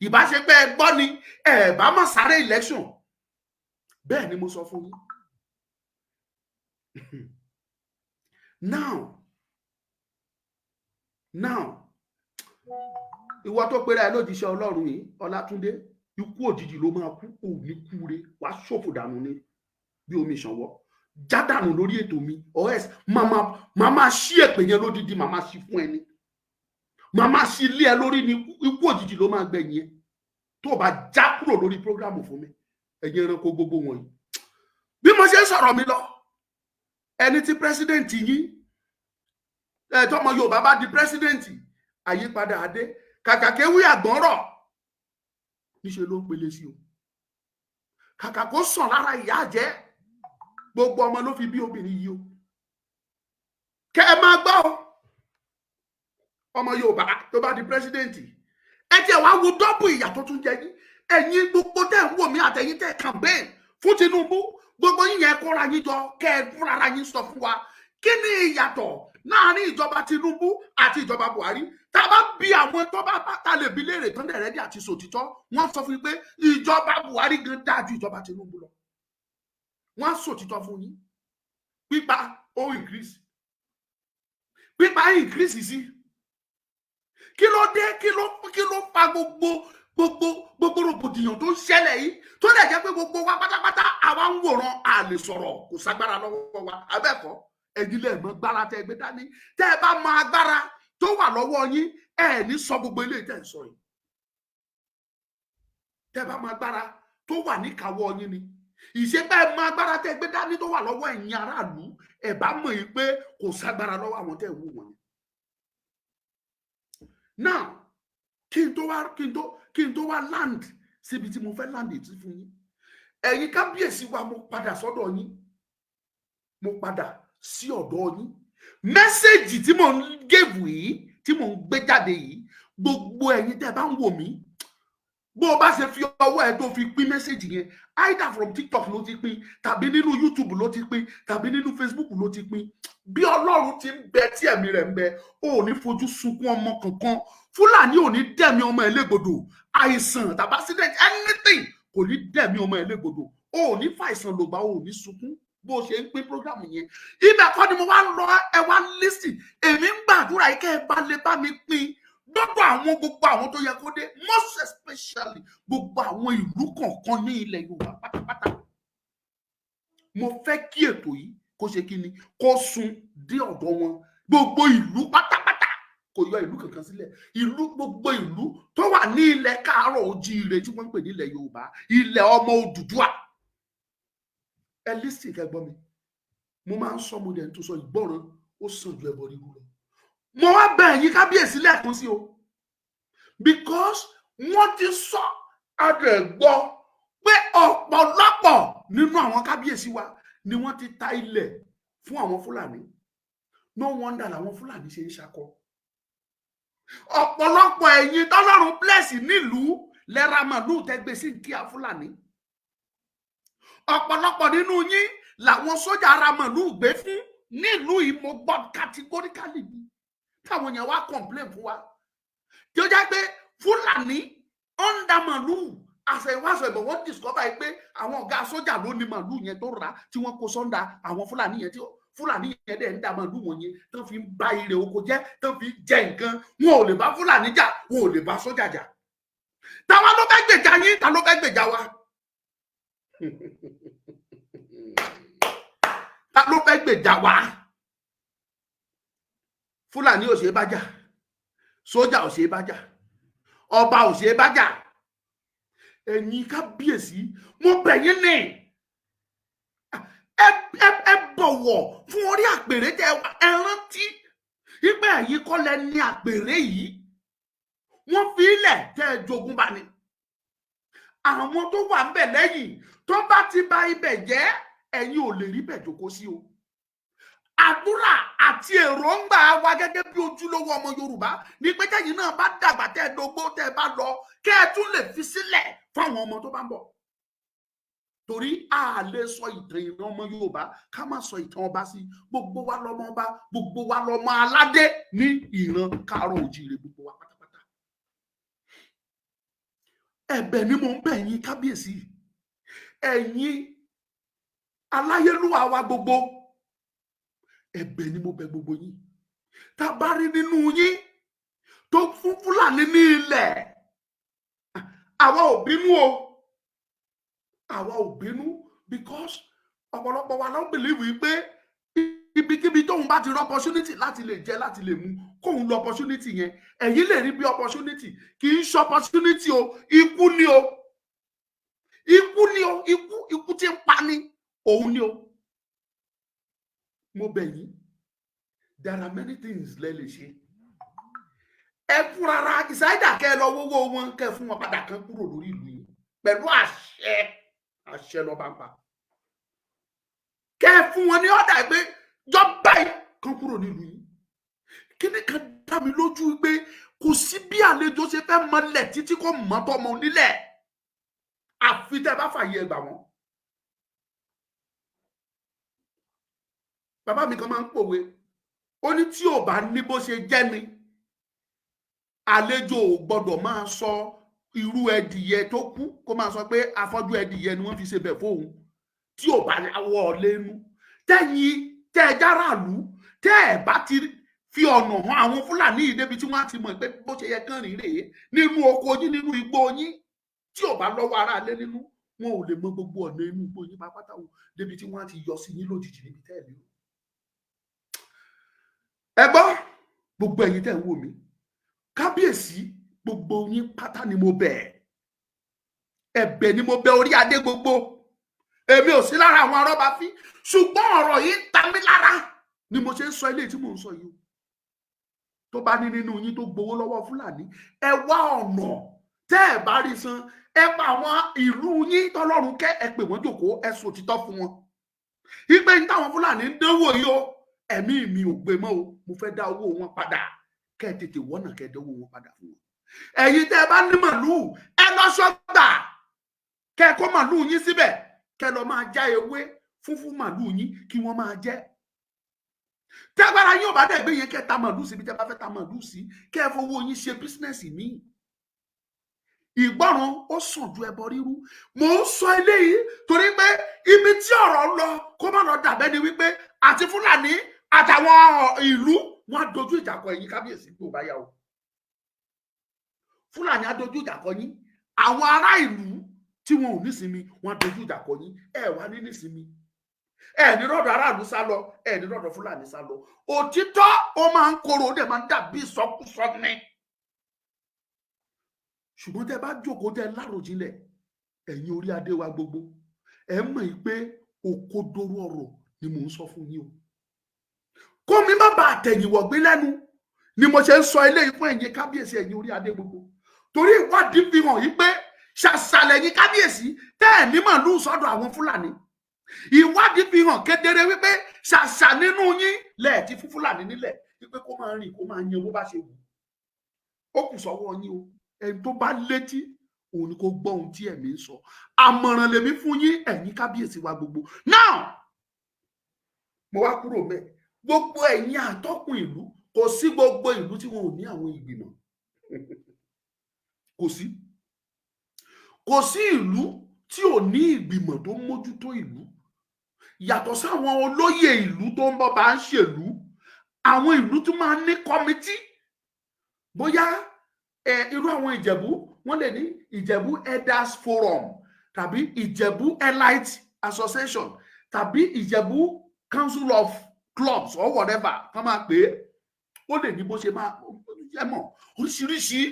S3: ìbáṣepẹ́ ẹ gbọ́ ni ẹ bá má sáré election bẹ́ẹ̀ ni mo sọ fún yín. now ìwọ tó pera ẹ lójíṣẹ́ Ọlọ́run yìí Ọlátúndé ikú òjijì ló máa kú òní kúre wàá ṣòfò dànù ní bí omi ìṣànwọ́ jádànù lórí ètò mi os màmá ṣí èpè yẹn lódìdí màmá ṣí fún ẹni màmá ṣí lé ẹ lórí ni ikú òjijì ló máa gbẹ̀yìn ẹ tó bá já kúrò lórí prógrámù fún mi ẹ̀yin ẹranko gbogbo wọ̀nyí bí mo ṣe ń sọ̀rọ̀ mi lọ ẹni tí pírẹsidẹ́ǹtì yín tọmọ Yorùbá bá di pírẹsidẹ́ǹtì àyípadà adé kàkà kéwì àgbọ̀nrọ̀ níṣẹ́ ló ń pele sí o kàkà kó sàn lára ìyá jẹ́ gbogbo ọmọ ló fi bí obìnrin yìí o kẹ ẹ máa gbọ́ ọmọ Yorùbá tó bá di pírẹsidẹ́ǹtì ẹ tiẹ̀ wá wo dọ́bù ìyà tó tún jẹ yín ẹ̀yin gbogbo tẹ́ ń wò mí àtẹ̀yin tẹ́ campaign fún Tinubu gbogbo yín yẹn kóra yín jọ kẹ́ ẹ fúnra yín sọ fún wa kí ni ìyàtọ̀ láàrin ìjọba Tinubu àti ìjọba Buhari tá a bá bí àwọn tó bá ta lè bi léèrè tán dẹ̀rẹ́dì àti sòtítọ́ wọ́n sọ fún yín pé ìjọba Buhari gan dáa ju ìjọba Tinubu lọ wọ́n sòtítọ́ fún yín pípa ó increase pípa increase sí kí ló dé kí ló fa gbogbo rògbòdìyàn tó ń ṣẹlẹ̀ yìí tó dẹ̀ jẹ́ pé gbogbo wa pátápátá àwa ń wòran a lè sọ̀rọ̀ kò ságbára lọ́wọ́ wa abẹ́ẹ̀kọ́ ẹ̀yin lè mọ gbára tẹ́ gbé dání tẹ́ ẹ bá mọ agbára tó wà lọ́wọ́ yín ẹ ní sọ gbogbo eléyìí tẹ́ ń sọ yìí tẹ́ ẹ bá mọ agbára tó wà níkàáwọ́ yín ni ìṣepẹ́ mọ agbára tẹ́ gbé dání tó wà lọ́wọ́ ẹ̀yin aráàlú ẹ bá mọ̀ yìí pé kò ságbára lọ́wọ́ àwọn tẹ́ wù wọ́n. now kí n tó wá land síbi tí mo fẹ́ land ètí fún yín ẹ̀yin kábíyèsí wa mo padà sọ́dọ̀ yín mo padà sí ọ̀dọ̀ yín mẹ́sẹ̀jì tí mò ń gèvù yìí tí mò ń gbé jáde yìí gbogbo ẹ̀yin tẹ́ bá ń wò mí bó o bá ṣe fi ọwọ́ ẹ tó fi pín mẹ́sẹ̀jì yẹn either from TikTok ló ti pín tàbí nínú YouTube ló ti pín tàbí nínú Facebook ló ti pín bí Ọlọ́run ti ń bẹ tí ẹ̀mí rẹ̀ ń bẹ ó ní fojú sunkún ọmọ kankan Fúlàní ò ní dẹ̀mí ọmọ ẹ̀ légbodò àìsàn tàbí accident anything kò ní dẹ̀mí ọmọ ẹ̀ légbodò ó ní fàìsàn lògbà ó ní sunkún bó ṣe ń pín program yẹn ibẹ̀ kọ́ ni mo wá lọ ẹ wá listen èmi ń gbàdúrà yìí kẹ́ ẹ bá lè bá mi pín gbogbo àwọn tó yẹ kó dé most especially gbogbo àwọn ìlú kọ̀ọ̀kan ní ilẹ̀ Yorùbá pátápátá mo fẹ́ kí ètò yìí kó ṣe kí ni kó sún dé ọ̀dọ̀ wọn gbogbo ìlú pátápátá kò yọ ìlú kankan sílẹ̀ ìlú gbogbo ìlú tó wà ní ilẹ̀ káàárọ̀ ojíire tí wọ́n ń pè ní ilẹ̀ Yorùbá ilẹ̀ ọmọ Odùduwà ẹ lísìn kẹgbọ́n mi mo máa ń sọ mo dẹ̀ ń tún sọ ìgbọràn ó sàn ju ẹbọ rírú lọ mo wá bẹ̀ yín kábíyèsí lẹ́ẹ̀kan sí o because wọ́n ti sọ àdẹ̀gbọ́ pé ọ̀pọ̀lọpọ̀ nínú àwọn kábíyèsí wa ni wọ́n ti ta ilẹ̀ fún àwọn Fúlàní no wonder làwọn Fúlàní ṣe ń ṣakọ ọ̀pọ̀lọpọ̀ ẹ̀yin tọ́lọ́run bless nílùú lẹ́ra màlúù tẹ́gbẹ́ sí kíá Fúlàní ọ̀pọ̀lọpọ̀ nínú yín làwọn sójà ara màlúù gbé fún nílùú ìmọ̀gbọ́n categorically ni táwọn yẹn wá complain fún wa tí ó jẹ́ pé Fúlàní ọ̀ndà màlúù àṣẹwáṣọ ìbọn wọ́n discover pé àwọn ọ̀gá sójà ló ní màlúù yẹn tó rà tí wọ́n kó sọ́ndà àwọn Fúlàní yẹn tí Fúlàní yẹn dẹ̀ ń da màlúù wọn yẹn tán fi ń ba ire oko jẹ́ tán fi jẹ nǹkan wọn ò lè bá Fúlàní jà wọn ò lè bá sójà jà táwa ló fẹ́ gbèjà yín ta ló fẹ́ gbèjà wa ta ló fẹ́ gbèjà wa Fúlàní ò ṣe é bá jà sójà ò ṣe é bá jà ọba ò ṣe é bá jà ẹ̀yin kábíyèsí mo bẹ̀ yín ní ẹ bọ̀wọ̀ fún orí àpèrè tẹ ẹ rántí wípé ẹ̀yin kọ́ lẹ ní àpèrè yìí wọ́n fi ilẹ̀ tẹ́ ẹ jogún bá ní àwọn tó wà ń bẹ̀ lẹ́yìn tó bá ti bà ibẹ̀ jẹ́ ẹ̀yin ò lè rí bẹ̀ jókòó sí o àdúrà àti èròǹgbà wa gẹ́gẹ́ bí ojúlówó ọmọ Yorùbá ní pé tẹ́yin náà bá dàgbà tẹ́ ẹ dógbó tẹ́ ẹ bá lọ kẹ́ ẹ tún lè fi sílẹ̀ fáwọn ọmọ tó bá ń bọ̀ torí a lè sọ ìtàn ìran ọmọ Yorùbá ká má sọ ìtàn ọba sí gbogbo wa lọmọ ọba gbogbo wa lọmọ aládé ní ìran Káàárọ̀ Oòjíire gbogbo wa pátápátá ẹ̀bẹ̀ ni mo ń bẹ̀ yín kábíyèsí ẹ̀yin aláyélúwà wa gbogbo ẹ̀bẹ̀ ni mo bẹ̀ gbogbo yín tá a bá rí nínú yín tó fún Fúlàní ní ilẹ̀ àwa ò bínú o àwa ò bínú because ọ̀pọ̀lọpọ̀ wa ló ń believe pé ibikíbi tóun bá ti rí opportunity láti lè jẹ láti lè mú kóun lo opportunity yẹn ẹ̀yin lè rí bí opportunity kì í ṣe opportunity o ikú ni o ikú ni o ikú tí ń pa ni òun ni o mo bẹ̀ yín there are many things lẹ lè ṣe ẹ fúnra ra ìsáyédà kẹ lọ wọwọ wọn kẹ fún wọn padà kan kúrò lórí ìlú yìí pẹ̀lú àṣẹ lọ bá ń pa kẹ fún wọn ní ọ̀dà pé jọba yìí kan kúrò nílùú yìí kíní kan dá mi lójú pé kò sí bí àlejò ṣe fẹ́ mọlẹ̀ títí kò mọ́ tọmọ nílẹ̀ àfi tẹ́ bá fàyè ẹgbà wọn. bàbá mi kan máa ń pòwe ó ní tí ò bá ní bó ṣe jẹ́ ni àlejò ò gbọ́dọ̀ máa sọ irú ẹdìyẹ tó kú kó máa sọ pé afọ́jú ẹdìyẹ ni wọ́n fi ṣe bẹ̀ fóun tí ò bá wọ lẹ́nu tẹ́yìn tẹ́ ẹ járàlú tẹ́ ẹ bá ti fi ọ̀nà hàn àwọn Fúlàní yìí débi tí wọ́n á ti mọ̀ pé bó ṣe yẹ kán rìn rèé nínú oko yín nínú igbó yín tí ò bá lọ́wọ́ ara lé nínú wọn ò lè mọ gbogbo ọ̀nà inú igbó yín pápátá o débi tí wọ́n á ti yọ sí yín lójijì níbi tẹ́ ẹ lérò. ẹ gbọ́ gbogbo ẹ̀yin tẹ́ ń wò mí kábíyèsí gbogbo yín pátá ni mo bẹ̀ ẹ̀bẹ̀ ni mo bẹ̀ orí adé gbogbo èmi ò sí lára àwọn arọ́bàfín ṣùgbọ́n ọ̀rọ̀ yìí ń ta mí lára ni mo ṣe ń sọ eléyìí tí mò ń sọ yìí tó bá ní nínú yín tó gbowó lọ́wọ́ Fúlàní ẹ wá ọ̀nà tẹ́ ẹ bá rí san ẹ pa àwọn ìlú yín tọ́lọ́run kẹ́ ẹ pè wọ́n jókòó ẹ sọ òtítọ́ fún wọn ìpè ní táwọn Fúlàní ń dánwò yìí o ẹ̀mí mi ò gbé mọ́ o mo fẹ́ dá owó wọn padà kẹ́ ẹ tètè wọ́nà kẹ́ ẹ dánwò wọn padà fún wọn ẹ̀yin tẹ́ ẹ bá ní màlúù ẹ lọ sọ́gbà kẹ́ ẹ kó màlúù yín síbẹ̀ kẹ́ ẹ lọ máa já ewé fún màlúù yín kí wọ́n máa jẹ tẹ́gbára yín ò bá dẹ̀ gbé yẹn kẹ́ ẹ ta màlúù síbi tẹ́ bá fẹ́ ta màlúù sí kẹ́ ẹ fowó yín ṣe bísínẹ́sì míì ìgbọràn ó sàn ju ẹbọ rírú mò ń sọ eléyìí torí pé ibi tí ọ̀rọ̀ lọ kó má lọ dàbẹ́ ni wípé àti Fúlàní àtàwọn ìlú wọn á dojú ìjà kọ ẹ̀yin kábíyèsí tó bá yá o Fúlàní á dojú ìjà kọ yín àwọn ará ìlú tí wọn ò nísinmi wọn á dojú ìjà kọ yín ẹ wá ní nísinmi ní rọ́dọ̀ aráàlú sá lọ, ní rọ́dọ̀ Fúlàní sá lọ. Òtítọ́ ó máa ń korò, ó dẹ̀ máa ń dàbí ìsọkúsọ ni. Ṣùgbọ́n tẹ́ bá jókòó tẹ́ láròjinlẹ̀, ẹ̀yin orí adé wa gbogbo, ẹ mọ̀ pé òkodoro ọ̀rọ̀ ni mò ń sọ fún yín o. Kó mi má bàa tẹ̀yìnwọ̀ gbé lẹ́nu ni mo ṣe ń sọ eléyìí fún ẹ̀yin kábíyèsí, ẹ̀yin orí adé gbogbo. Torí ìwádìí fi hàn yìí pé ṣàṣàlẹ̀ yín kábíyèsí tẹ́ ẹ̀ ní màlúù sọ́dọ̀ àwọn Fúlàní. Ìwádìí fi hàn kedere wípé ṣàṣà nínú yín lẹ́ẹ̀tí fún Fúlàní nílẹ̀ wípé kó máa rìn kó máa yan bó bá ṣe wù. Ó kù sọ́wọ́ yín o. Ẹni tó bá létí òun ni kò gbọ́ ohun tí ẹ̀mí ń sọ. Àmọ̀ràn lèmi fún yín ẹ̀yin kábíyèsí wa gbogbo. Now mo wá kúrò mẹ́. Gbogbo ẹ̀yin àtọ́kùn ìlú, kò sí gbogbo ìlú tí wọn ò ní àwọn ìgbìmọ̀. Kò sí ìlú tí ò ní ìgbìmọ̀ tó mójútó ìlú. Yàtọ̀ sáwọn olóyè ìlú tó ń bọ̀ bá ń ṣèlú, àwọn ìlú tó máa ń ní kọ́mítì. Bóyá irú àwọn Ìjẹ̀bú, wọ́n lè ní Ìjẹ̀bú Elders Forum, tàbí Ìjẹ̀bú Elite Association, tàbí Ìjẹ̀bú Council of Clubs or whatever kán máa pè é. Ó lè ní bó ṣe máa jẹ́ mọ̀ oríṣiríṣi.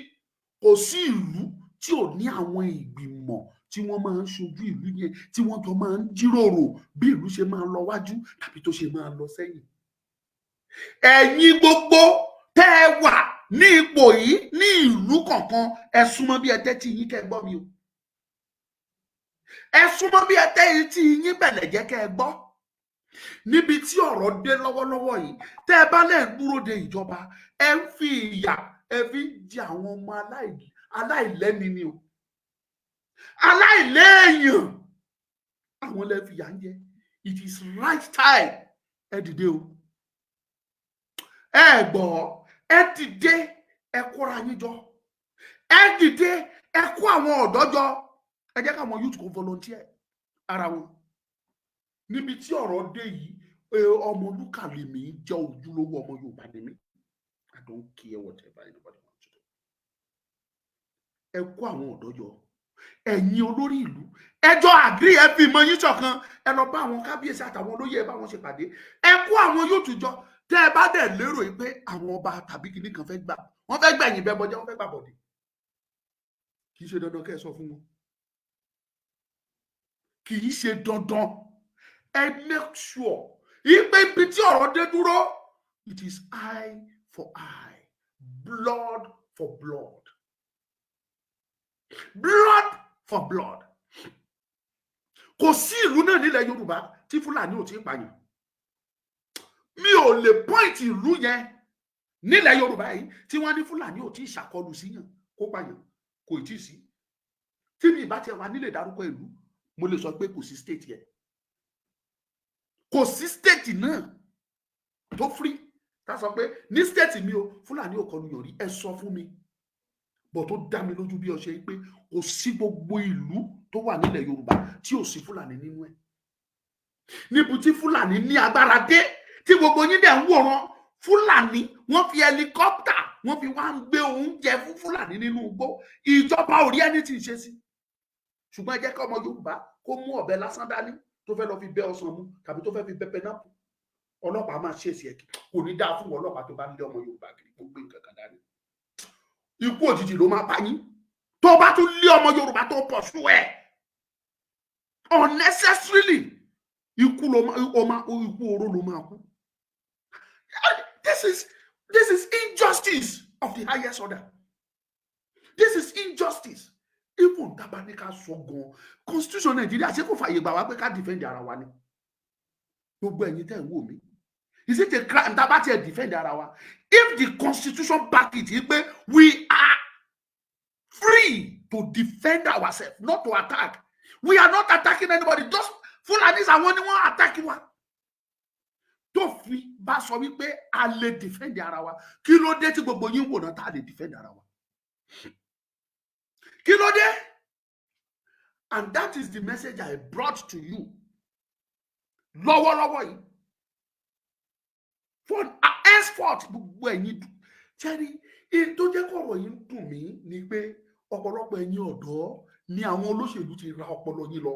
S3: Kò sí ìlú tí ò ní àwọn ìgbìmọ̀ tí wọ́n máa ń ṣojú ìlú yẹn, tí wọ́n tó máa ń jíròrò bí ìlú ṣe máa lọ wájú tàbí tó ṣe máa lọ sẹ́yìn. Ẹ̀yin gbogbo tẹ́ ẹ wà ní ipò yìí ní ìlú kọ̀ọ̀kan, ẹ súnmọ́ bí ẹ tẹ́tí yín kẹ́ gbọ́ mi o. Ẹ súnmọ́ bí ẹ tẹ́tí yín bẹ̀lẹ̀ jẹ́ kẹ́ ẹ gbọ́. Níbi tí ọ̀rọ̀ dé lọ́wọ́lọ́wọ́ yìí, tẹ́ ẹ bá lè dúró de ìjọba, ẹ ń fi ìyà ẹ fi ń jẹ àwọn ọmọ aláìlẹ́ni ni o. Aláìléèyàn àwọn lè fi ìyà ń jẹ. It is right time ẹ dìde o. Ẹ gbọ́, ẹ dìde, ẹ kóra yín jọ. Ẹ dìde, ẹ kó àwọn ọ̀dọ́ jọ. Ẹ jẹ́ káwọn youth kó volunteer ara wọn. Níbi tí ọ̀rọ̀ dé yìí, Ọmọlúkà lèmi jẹ́ ojúlówó ọmọ Yorùbá ni mí. I don't care whatever anybody wants to do. Ẹ kó àwọn ọ̀dọ́ jọ. Ẹ̀yin olórí ìlú, ẹjọ́ àgírí ẹ fi mọ yín ṣọ̀kan. Ẹ lọ bá àwọn kábíyèsí àtàwọn olóyè ẹ bá wọn ṣe pàdé. Ẹ kó àwọn youth jọ. Tẹ́ ẹ bá dẹ̀ lérò pé àwọn ọba tàbí kìnnì kan fẹ́ gbà, wọ́n fẹ́ gbẹ̀yìn bẹ́ẹ̀ bọ́jẹ́, wọ́n fẹ́ gbà bọ̀dé. Kì í ṣe dandan kẹ́ ẹ sọ fún wọn. Kì í ṣe dandan. Ẹ make sure ipe ibi tí ọ̀rọ̀ dé dúró, it is eye for eye, blood for blood, blood for blood. Kò sí ìlú náà nílẹ̀ Yorùbá tí Fúlàní ò tí ì pààyàn. Mi ò lè point ìlú yẹn nílẹ̀ Yorùbá yìí tí wọ́n ní Fúlàní ò tí ì ṣàkọlù síyàn kó pààyàn, kò tí ì sí. Tí mi ìbá tiẹ̀ wà nílẹ̀ dárúkọ ìlú, mo lè sọ pé kò sí state yẹn. Kò sí state náà tó free tá sọ pé ní state mi o Fúlàní ò kọlù yàn rí. Ẹ sọ fún mi. Bọ̀ tó dá mi lójú bí ọṣẹ pé kò sí gbogbo ìlú tó wà nílẹ̀ Yorùbá tí ò sí Fúlàní nínú ẹ̀. Níbi tí Fúlàní ní agbára dé, tí gbogbo yín dẹ̀ ń wòran, Fúlàní wọ́n fi ẹlikọ́pítà wọ́n fi wá ń gbé oúnjẹ fún Fúlàní nínú igbó. Ìjọba ò rí ẹni tí ì ṣe sí. Ṣùgbọ́n ẹ jẹ́ kí ọmọ Yorùbá kó mú ọ̀bẹ lásán dání tó fẹ́ lọ fi bẹ́ ọsàn mu tàbí tó fẹ́ fi bẹ́ pẹnápù. Ọlọ́pàá máa ṣèṣì ẹ̀ kò ní dáa fún ọlọ́pàá tó bá lé ọmọ Yorùbá kiri kó gbé nǹkan kan dání. Ikú òjijì ló máa pa yín. Tó bá tún lé ọmọ Yorùbá tó pọ̀ sú ẹ̀ unnecessarily, ikú oró ló máa kú. This is injustice of the highest order. This is injustice. Even tabanika sọ gan constitution Nigeria ṣé kò fàyè gbà wá pé ká defend ara wa ni. Gbogbo ẹ̀yin tẹ́ ń wò mí. Is it a crime tabati ẹ defend ara wa? If the constitution back it, we are free to defend ourselves, not to attack. We are not attacking anybody. Just Fulanis are one attacking one. Tó fi bá sọ wípé a lè defend ara wa. Kí ló dé tí gbogbo yín wò náà tá lè defend ara wa? Kí ló dé? And that is the message I brought to you. Lọ́wọ́lọ́wọ́ yìí. For henceforth, gbogbo ẹ̀yin Cherry, in tó jẹ́ kọ̀rọ̀ yìí dùn mí ni pé ọ̀pọ̀lọpọ̀ ẹ̀yin ọ̀dọ́ ni àwọn olóṣèlú ti ra ọpọlọ yín lọ.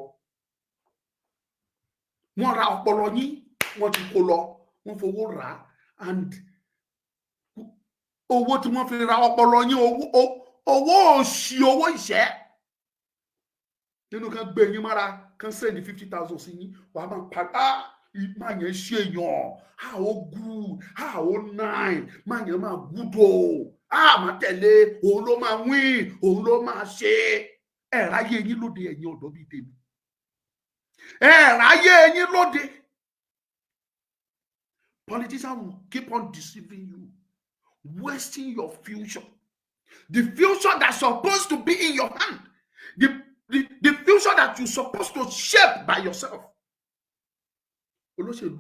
S3: wọ́n ra ọpọlọ yín, wọ́n ti kó lọ, wọ́n fowó rà á, and owó tí wọ́n fi ra ọpọlọ yín, owó òṣì, owó ìṣẹ́, nínú kan gbé yín mára, kan send 50,000 sí yín, wàá máa pa máa yẹn ṣe èèyàn, ó good, ó nine, máa yẹn máa good o, máa tẹ̀lé, òun ló máa win, òun ló máa ṣe. Ráyé yín lóde, ẹ̀yin ọ̀dọ́ bíi tèmi, ráyé yín lóde. Politicians will keep on deceiving you, wasting your future, the future that's supposed to be in your hand, the future that you're supposed to shape by yourself. Olóṣèlú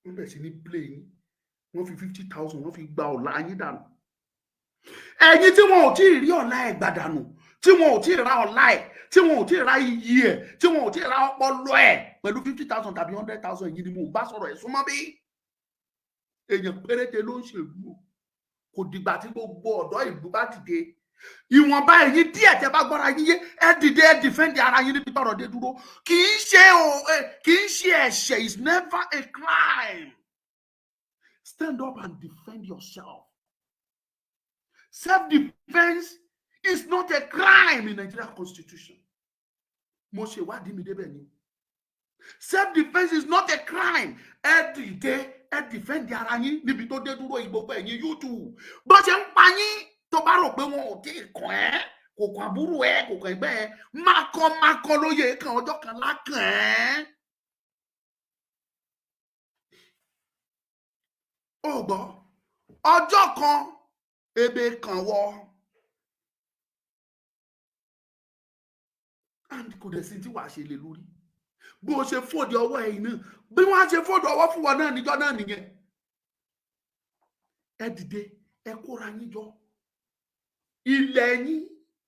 S3: wọ́n bẹ̀rẹ̀ sí ní play yín, wọ́n fi 50,000 wọ́n fi gba ọ̀la yín dànù. Ẹ̀yin tí wọn ò tí ì rí ọ̀la ẹ̀ gbà dànù, tí wọn ò tí ì ra ọ̀la ẹ̀, tí wọn ò tí ì ra iyì ẹ̀, tí wọn ò tí ì ra ọpọlọ ẹ̀ pẹ̀lú 50,000 tàbí 100,000, yìí ni mo bá sọ̀rọ̀ ẹ̀ súnmọ́ bí. Èèyàn péréte ló ń ṣèlú, kò dìgbà tí gbogbo ọ̀dọ́ ìlú bá dìde. Ìwọ̀nba ẹ̀yin díẹ̀ tẹ́ bá gbọ́ra yín yé, ẹ dìde, ẹ defend ara yín níbi tọ́rọ̀ dé dúró. Kì í ṣe ẹ̀ṣẹ̀, is never a crime. Stand up and defend yourself. Self-defense is not a crime in Nigerian constitution. Mo ṣe ìwádìí mi débẹ̀ ni. Self-defense is not a crime. Ẹ dìde, ẹ defend ara yín níbi tó dé dúró, ìgbòho ẹ̀yin YouTube. Bó ṣe ń pa yín, tó bá rò pé wọn ò tí ì kàn ẹ́, kò kàn àbúrò ẹ, kò kàn ẹgbẹ́ ẹ, máa kàn lóye kan, ọjọ́ kan lákàn ẹ́. Ó gbọ́, ọjọ́ kan ebe kan wọ́, and kò dẹ̀ sí tí wàá ṣe lè lórí. Bó ṣe fòdì ọwọ́ ẹ̀yìn náà, bí wọ́n á ṣe fòdì ọwọ́ fún wọn náà níjọ́ náà nìyẹn. Ẹ dìde, ẹ kóra yín jọ. Ilẹ̀ yín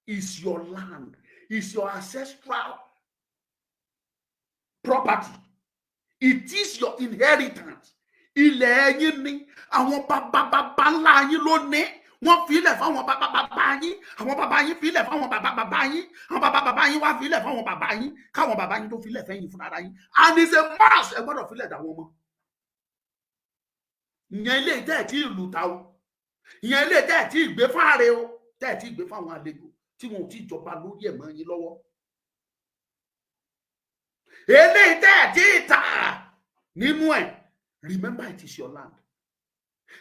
S3: is your land, is your ancestral property. It is your inheritance. Ilẹ̀ yín ni, àwọn bàbá ńlá yín ló ní. Wọ́n fi ilẹ̀ fáwọn bàbá yín, àwọn bàbá yín fi ilẹ̀ fáwọn bàbá yín, àwọn bàbá yín wá fi ilẹ̀ fáwọn bàbá yín, káwọn bàbá yín tó fi ilẹ̀ fẹ́yìn fúnra yín. And it's a must, ẹ gbọ́dọ̀ fi ilẹ̀ dà wọ́n mọ́. Ìyẹn ilé tẹ́ ẹ̀ tí ìlú ta o, ìyẹn ilé tẹ́ ẹ̀ tí ìgbé fáre o, tẹ́ ẹ̀ tí ìgbé fáwọn àlejò tí wọn ò tí ìjọba lórí ẹ̀ mọ́ yín lọ́wọ́. Eléyìí tẹ́ ẹ̀ tí ìta nínú ẹ̀, remember it is your land.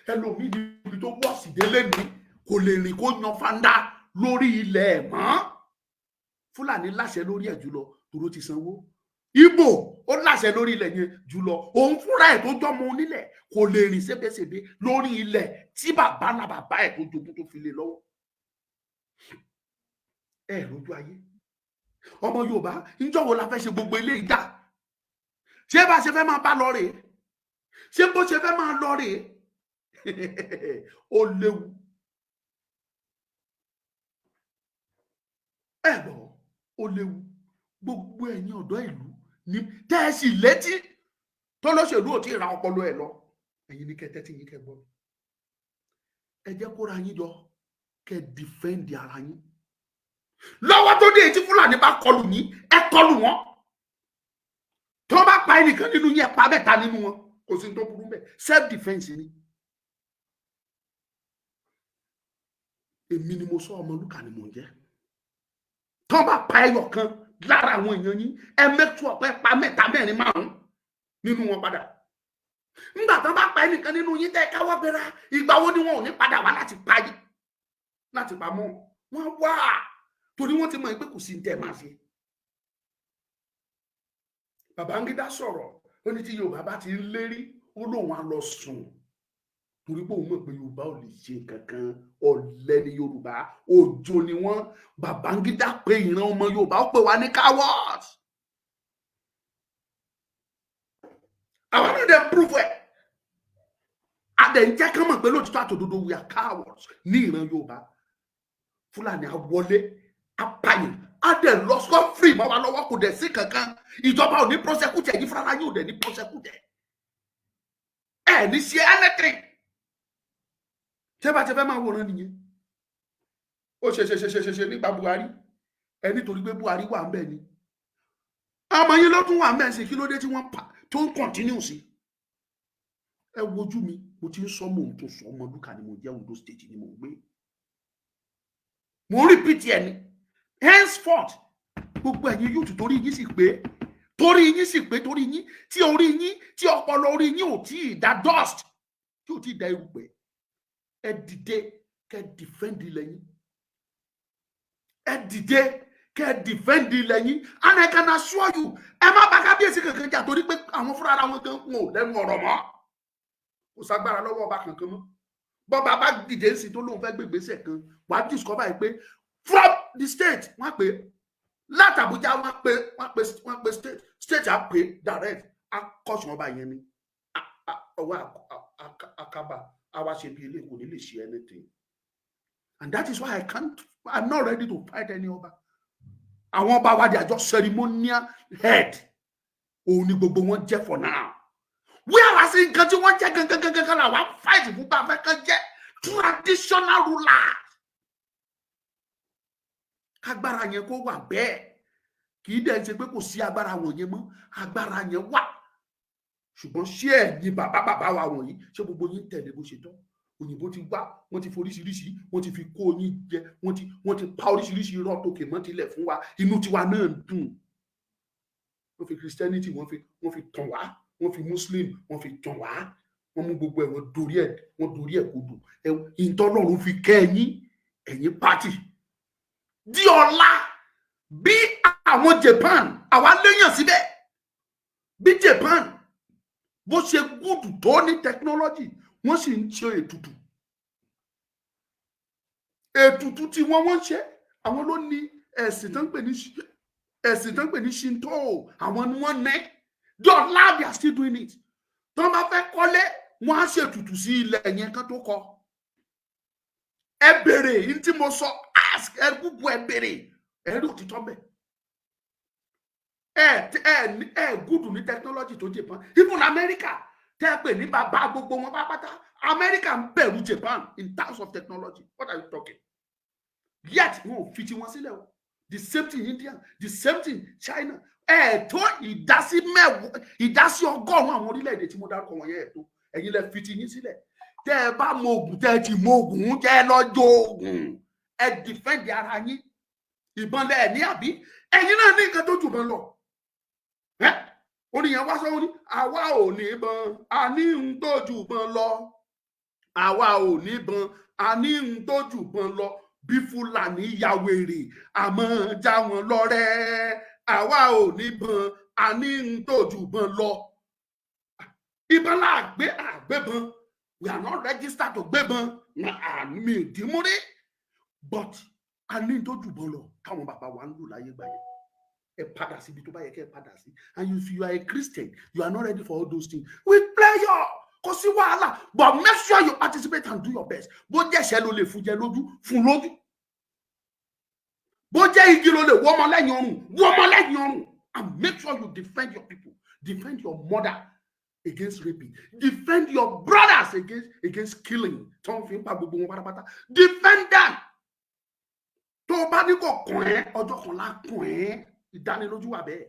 S3: Ẹlòmíì níbi tó wọ́ sí délé ní kò lè rìn kó yan fanda lórí ilẹ̀ ẹ̀ mọ́. Fúlàní láṣẹ lórí ẹ̀ jùlọ tòró ti sanwó. Ìgbò ó láṣẹ lórí ilẹ̀ yẹn jùlọ, òun fúnra ẹ̀ tó jọmọ onílẹ̀ kò lè rìn ṣébéṣébé lórí ilẹ̀ tí bàbá ńlá bàbá ẹ̀ tó jogún tó fi lé lọ́wọ́. Ẹ lójú ayé ọmọ Yorùbá, ńjọ́ wo la fẹ́ ṣe gbogbo ilé ìjà? Ṣé bá ṣe fẹ́ máa bá lọ rèé? Ṣé bó ṣe fẹ́ máa lọ rèé? Ó léwu. Ẹ gbọ́, ó léwu. Gbogbo ẹ̀yin ọ̀dọ́ ìlú ní tẹ́ẹ̀sì létí tó lóṣèlú ò tí ì ra ọpọlọ ẹ̀ lọ, ẹ̀yin ní kẹtẹ́ tí yín kẹ gbọ́. Ẹ jẹ́ kóra yín jọ kẹ defend ara yín. Lọ́wọ́ tó dé tí Fúlàní bá kọlù yín, ẹ kọlù wọn. Tó bá pa ẹnìkan nínú yín, ẹ pa mẹ́ta nínú wọn. Kò sí tó burú bẹ́ẹ̀. Self defense ni. Èmi ni mo sọ, Ọmọlúkà ni mò ń jẹ́. Tó bá pa ẹyọ kan lára àwọn èèyàn yín, ẹ make sure pé pa mẹ́ta mẹ́rin márùn nínú wọn padà. Nígbà tó bá pa ẹnìkan nínú yín tẹ́ káwọ́ gbéra, ìgbà wo ni wọn ò ní padà wá láti pa yín, láti pa mọ́ wọn wá, torí wọ́n ti mọ̀ pé kò sí ní tẹ́ máa ṣe. Babangida sọ̀rọ̀, ó ní tí Yorùbá bá ti ń lérí, ó lóun á lọ sùn, torí pé òun mọ̀ pé Yorùbá ò lè ṣe kankan. Ọ̀lẹ ni Yorùbá, òjò ni wọ́n. Babangida pé ìran ọmọ Yorùbá, ó pè wá ní cowards. Àwọn náà dẹ̀ prove ẹ̀. Adẹ̀ ń jẹ́ kán mọ̀ pé lóòtítọ́ àtòdodo we are cowards ní ìran Yorùbá. Fúlàní àwọlé, apààyàn, adẹ̀ lọ sọ free mọ́ wa lọ́wọ́, kò dẹ̀ sí kankan. Ìjọba ò ní prosecute ẹ̀yin fúnra yín, ò dẹ̀ ní prosecute ẹ̀ ní ṣe anything. Ṣé bá ti fẹ́ máa wòran nìyẹn? Ó ṣe nípa Buhari, ẹ nítorí pé Buhari wà ń bẹ̀ ni. Ọmọ yín ló tún wà ń bẹ̀ sí, kí ló dé tí tó ń continue sí. Ẹ wojú mi, mo ti ń sọ mò ń tún sọ, Ọmọlúkà ni mo jẹ́, Ondo State ni mo ń gbé. Mo repeat ẹ ní henceforth gbogbo ẹ̀yin yóò tún torí yín sì pé torí yín tí orí yín tí ọpọlọ orí yín ò tí ì dá dust tí ò tí ì dá erùpẹ̀, ẹ dìde kẹ́ defend ilẹ̀ yín, ẹ dìde kẹ́ defend ilẹ̀ yín, and I can assure you ẹ má bá kábíyèsí kankan jà torí pé àwọn fúnra ara wọn gan wọn ò lẹ́nu ọ̀rọ̀ mọ́, kò ságbára lọ́wọ́ ọba kankan mọ́. Bọ́ bàbá dìde sí tó lóun fẹ́ gbégbèsè kan, wàá discover yìí pé from the state wọ́n pè láti Àbújá, wọ́n pè state á pè direct akọ́sùn ọba yẹn ni ọwọ́ àkàbà àwa ṣe bí ilé kò ní lè ṣe anything, and that is why I'm not ready to fight any ọba. Àwọn ọba wa they are just ceremonial head, òun ni gbogbo wọn jẹ́ for now. Whereas nǹkan tí wọ́n jẹ́ gangan la wá fight fún bá fẹ́ kàn jẹ́ traditional ruler. Agbára yẹn kó wà bẹ́ẹ̀, kì í dẹ̀ ṣe pé kò sí agbára wọ̀nyẹn mọ́, agbára yẹn wà. Ṣùgbọ́n ṣé ẹ̀yin bàbá wa wọ̀nyí ṣé gbogbo yín tẹ̀lé bó ṣe tán? Òyìnbó ti wá, wọ́n ti foríṣiríṣi, wọ́n ti fi kó yín jẹ, wọ́n ti pa oríṣiríṣi irọ́ tókè mọ́ tilẹ̀ fún wa, inú tiwa náà dùn. Wọ́n fi Christianity wọ́n fi tàn wá, wọ́n fi Muslim wọ́n fi tàn wá, wọ́n mú gbogbo ẹ̀ wọ́n dorí ẹ̀ kodò. Ìtọ́lọ́run fi kẹ́ ẹ̀yin pátì. Di ọ̀la bí àwọn Japan àwa léyàn síbẹ̀, bí Japan bó ṣe gúdù tó ní technology, wọ́n sì ń ṣe ètùtù tí wọ́n ṣe. Àwọn ló ní ẹ̀sìn tán pè ní Shinto, àwọn ni wọ́n ní. Di ọ̀la they are still doing it. Tó bá fẹ́ kọ́lé wọ́n á ṣe ètùtù sí ilẹ̀ yẹn kan tó kọ́. Ẹ bèrè ní tí mo sọ, ask ẹ gbogbo ẹ bèrè ẹ rí òtítọ́ bẹ̀. ẹ gúdù ní technology tó Japan, even America tẹ́ pè ní bàbá gbogbo wọn pápátá. America ń bẹ̀rù Japan in terms of technology. What are you talking? Yet wọn ò fi tí wọn sílẹ̀ o. The same thing India, the same thing China. Tó ìdásí 100 àwọn orílẹ̀-èdè tí mo dárúkọ wọ̀nyẹn tó ẹ̀yin lẹ fi tí yín sílẹ̀. Tẹ́ ẹ bá mọ ogun, tẹ́ ẹ ti mọ ogun, tẹ́ ẹ lọ́jọ́ ogun, ẹ defend ara yín. Ìbọn lẹ ní àbí ẹ̀yin náà ní nǹkan tó jù bọ́n lọ. Oníyàn wá sọ ní àwa ò ní ìbọn, a ní ń tó jù bọ́n lọ. Àwa ò ní ìbọn, a ní ń tó jù bọ́n lọ. Bí Fúlàní ya wèrè àmọ́ já wọn lọ́rẹ́. Àwa ò ní ìbọn, a ní ń tó jù bọ́n lọ. Ìbọn là àgbébọn. We are not registered to gbébọn. Mi ò dín múrí. But a ní ń tó jù bọ́n lọ káwọn bàbá wa ń lò láyé gbà yẹn. Ẹ padà síbi tó bá yẹ kẹ́ ẹ padà sí. And if you are a Christian, you are not ready for all those things. We play your kò sí wàhálà, but make sure you participate and do your best. Bó jẹ́ ẹ̀ṣẹ̀ ló lè fún jẹ lójú, fún lójú. Bó jẹ́ igi ló lè wọ́ ọmọ lẹ́yìn ọrùn. And make sure you defend your people. Defend your mother against raping. Defend your brothers against killing. Tó fi ń pa gbogbo wọn pátápátá. Defend them. Tó bá ní kò kàn ẹ́, ọjọ́ kan lá kàn ẹ́. Ìdánilójú wà bẹ́ẹ̀.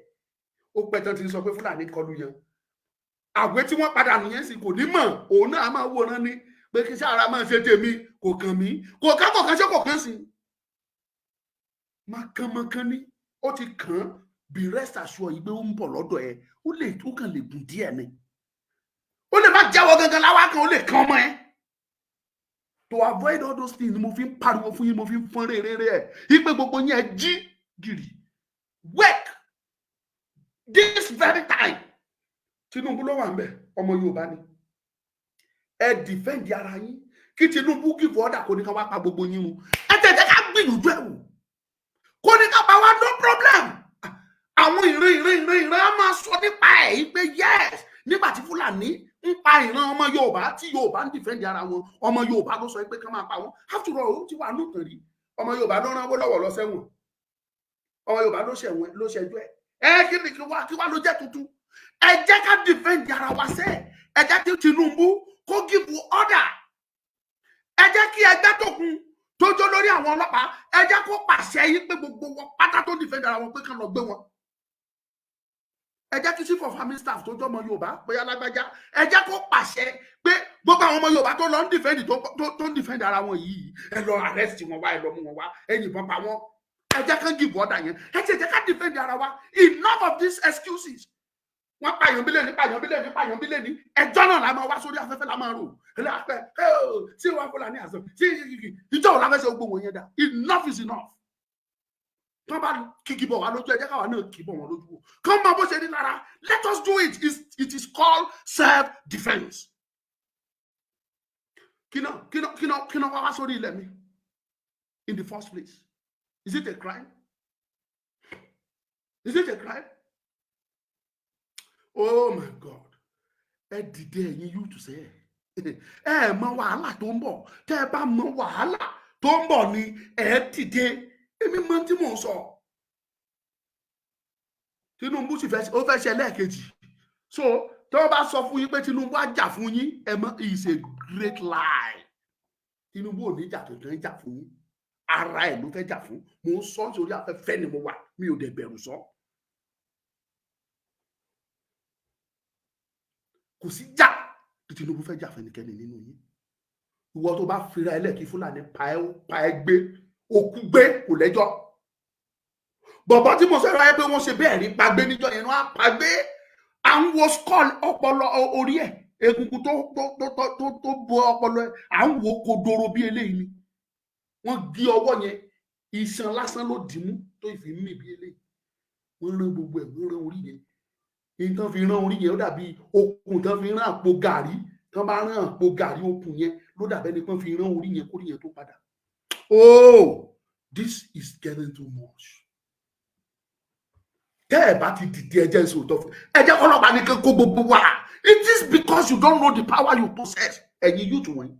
S3: Ó pẹ́ tán ti sọ pé Fúlàní kọlù yan. Àwẹ̀ tí wọ́n padà nìyẹn sì kò ní mọ̀, òun náà máa wòran ní pé kí sára máa ṣe tèmi, kò kàn mí, kò kàn ṣe kò kàn sí. Mọ̀kàn ní, ó ti kàn, be rest assured yìí pé ó ń bọ̀ lọ́dọ̀ ẹ, ó kàn lè gùn díẹ̀ ni. Ó lè má jáwọ́ gangan láwá kan, ó lè kàn ọmọ ẹ. To avoid all those things, mo fi ń pariwo fún yín, mo fi ń fọ́n rere ẹ̀, ìpè gbogbo yín ẹ jí gìrì. Work this very time. Tinubu ló wà ńbẹ̀, ọmọ Yorùbá ni. Ẹ defend ara yín. Kí Tinubu give order kò ní ká wá pa gbogbo yín run. Ẹ tẹ̀tẹ̀ ká gbìyànjú ẹ̀ wò. Kò ní ká pa wá no problem. Àwọn ìran á máa sọ nípa ẹ̀ pé yes. Nígbà tí Fúlàní ń pa ìran ọmọ Yorùbá tí Yorùbá ń defend ara wọn, ọmọ Yorùbá ló sọ pé ká máa pa wọn. After all, ó ti wà lóòótọ́ rí. Ọmọ Yorùbá ló rán owó lọ́wọ́ lọ sẹ́wọ̀n. Ọmọ Yorùbá ló ṣẹjọ́ ẹ̀. Kí wá ló jẹ́ tuntun? Ẹ jẹ́ ká defend ara wa sẹ́. Ẹ jẹ́ kí Tinubu kó give order. Ẹ jẹ́ kí ẹgbẹ́ tó kún tó jó lórí àwọn ọlọ́pàá, ẹ jẹ́ kó pàṣẹ yín pé gbogbo wọn pátá tó defend ara wọn pé kán lọ gbé wọn. ẹ jẹ́ kí chief of army staff tó jọmọ Yorùbá bóyá lágbájá ẹ jẹ́ kó pàṣẹ pé gbogbo àwọn ọmọ Yorùbá tó lọ ń defend tó ń defend ara wọn yìí ẹ lọ arrest wọn wá ẹ lọ mú wọn wá ẹ yìnbọn pa wọn ẹ jẹ́ kán give order yẹn ẹ jẹ́ ká defend ara wa. Enough of these excuses. Wọ́n pààyàn bílẹ̀ ní ẹjọ́ náà la máa wá sórí afẹ́fẹ́ la máa rò ẹlẹ́pẹ́ tí wọ́n Fúlàní àṣọ tí ìjọ òun láfẹ́ ṣe gbogbo wọn yẹn dá. Enough is enough. Tó bá kíkì bọ̀ wá lójú ẹ jẹ́ káwa náà kì í bọ̀ wọn lójú. Kán máa bó ṣe ní lára. Let us do it. It is called self-defense. Kí náà wá sórí ilẹ̀ mi in the first place? Is it a crime? Is it a crime? Oh my God. Ẹ dìde ẹ̀yin yóò tún sẹ́ ẹ mọ wàhálà tó ń bọ̀ tẹ́ ẹ bá mọ wàhálà tó ń bọ̀ ni ẹ dìde èmi mọ tí mò ń sọ. Tinubu sì ó fẹ́ ṣe lẹ́ẹ̀kejì so tí wọ́n bá sọ fún yín pé Tinubu á jà fún yín ẹ mọ is a great lie. Tinubu ò ní jà tó tán jà fún yín ara ẹ̀ ló fẹ́ jà fún. Mo ń sọ sórí afẹ́fẹ́ ni mo wà mi ò dẹ̀ bẹ̀rù sọ. Kò sí jà tí Tinubu fẹ́ jà fẹ́nikẹ́ni nínú yín. Ìwọ tó bá fira ẹlẹ́kì Fúlàní pa ẹ gbé okú gbé kò lẹ́jọ́. Bọ̀bọ̀ tí mo sọ̀rọ̀ ayé pé wọ́n ṣe bẹ́ẹ̀ rí pagbé níjọ́ yẹn wọ́n á pagbé à ń wo skull ọpọlọ orí ẹ̀ egungun tó bo ọpọlọ ẹ̀ à ń wo kodoro bí eléyìí ni. Wọ́n gé ọwọ́ yẹn iṣan lásán ló dì mú tó ìfì mí bí eléyìí. Wọ́n rán gbogbo ẹ̀ wọ́n rán orí yẹn. Nǹkan fi rán orí yẹn ó dàbí okùn tán fi rán àpò gàrí tán bá rán àpò gàrí okùn yẹn ló dàbẹ́ ni kán fi rán orí yẹn kórí yẹn tó padà. Oh, this is getting too much. Tẹ́ ẹ bá ti dìde ẹjẹ́ ìṣòótọ́ fún ẹjẹ́ ọlọ́pàá nìkan kó gbogbo wa. It is because you don't know the power you possess. Ẹ̀yin yóò tún wọ̀nyí.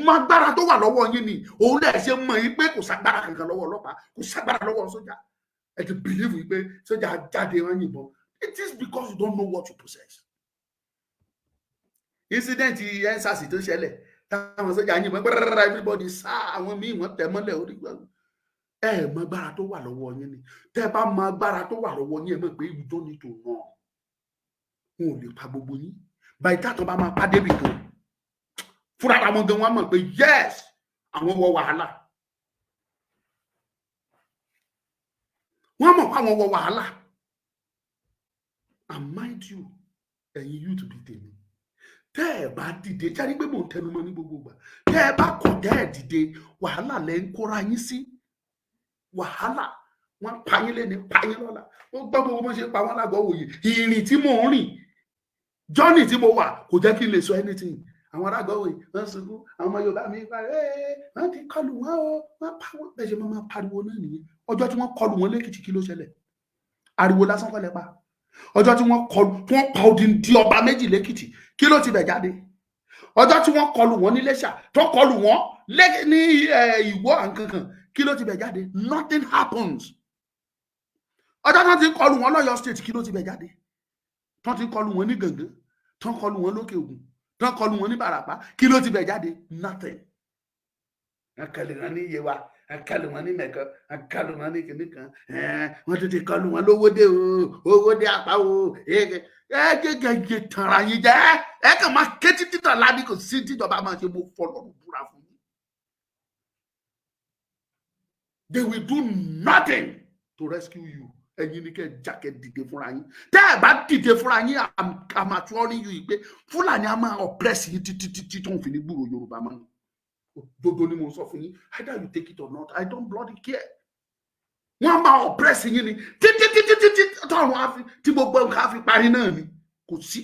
S3: Mọ agbára tó wà lọ́wọ́ yín ni òun lẹ̀ ṣe mọ̀ yín pé kò ságbára kankan lọ́wọ́ ọlọ́pàá kò ságbára lọ́wọ́ sójà. Ẹ ti believe wípé sójà jáde wọn yìnbọn. It is because you don't know what you possess. Incident ensasi tó ṣẹlẹ̀ táwọn sójà yìnbọn gbẹrẹrẹ everybody sá àwọn míì wọ́n tẹ̀ mọ́lẹ̀ orí gbẹrù. Mọ agbára tó wà lọ́wọ́ yín ni. Tẹ́ bá mọ agbára tó wà lọ́wọ́ yín ẹ mọ̀ pé you don't need to run. Wọn ò lè pa gbogbo yín. By that tó bá máa pa débi kan. Fúnra àwọn gan wọn mọ̀ pé yes àwọn wọ wàhálà. Wọ́n mọ̀ pé àwọn wọ wàhálà. And mind you, ẹ̀yin yóò tún bí tèmi. Tẹ́ ẹ bá dìde jáde pé mò ń tẹnu mọ́ ní gbogbo ìgbà. Tẹ́ ẹ bá kọ̀ tẹ́ ẹ dìde wàhálà lẹ ń kóra yín sí. Wàhálà wọ́n pa yín lẹ́ni pa yín lọ́la. Ó gbọ́ gbogbo bó ṣe pa wọ́n lágọ̀ọ́ òye. Ìrìn tí mò ń rìn journey tí mo wà kò jẹ́ kí n lè sọ anything. Àwọn arágọ̀wé wọ́n sunkún àwọn ọmọ Yorùbá mi pa wọ́n ti kọlù wọn o wọ́n pa wọ́n bẹ́ẹ̀ ṣe máa pariwo náà nìyẹn. Ọjọ́ tí wọ́n kọlù wọn lẹ́kìtì kí ló ṣẹlẹ̀? Ariwo lásán kọ́ lẹ pa. Ọjọ́ tí wọ́n pa odindi ọba méjì lẹ́kìtì kí ló ti bẹ̀ jáde? Ọjọ́ tí wọ́n kọlù wọn ní Iléṣà tó kọlù wọn ní Ìwó àǹkankan kí ló ti bẹ̀ jáde? Nothing happens. Ọjọ́ tí wọ́n ti kọlù wọn lọ́yọ̀ state kí ló ti bẹ̀ jáde? Tí wọ́n ti kọlù wọn ní Gàngán tí wọ́n kọlù wọn lókè Ògùn tí wọ́n kọlù wọn ní Bàràpá kí ló ti bẹ̀ jáde? Nothing. Akẹ́lẹ̀ wọn ní Yewa akẹ́lẹ̀ wọn ní Mẹ̀kọ akẹ́lẹ̀ wọn ní kìnìkan wọ́n ti kọlù wọn lówódé o owódé apá o gẹ́gẹ́ tanra yín jẹ́ ẹ kàn máa ké títí tàn ládì kò sí tíjọba máa ṣe mo fọlọ́run búra fún yín. They will do nothing to rescue you. Ẹ̀yin ni kẹ́ jákẹ́ dìde fúnra yín. Tẹ́ ẹ bá dìde fúnra yín I'm assuring you pé Fúlàní a máa oppress yín títí tó ń fi ní gbúrò Yorùbá mọ́. Dodo ni mo sọ fún yín. Either you take it or not, I don't bloody care. Wọ́n máa oppress yín ni títí tọ́run á fi tí gbogbo nǹkan á fi parí náà ni. Kò sí.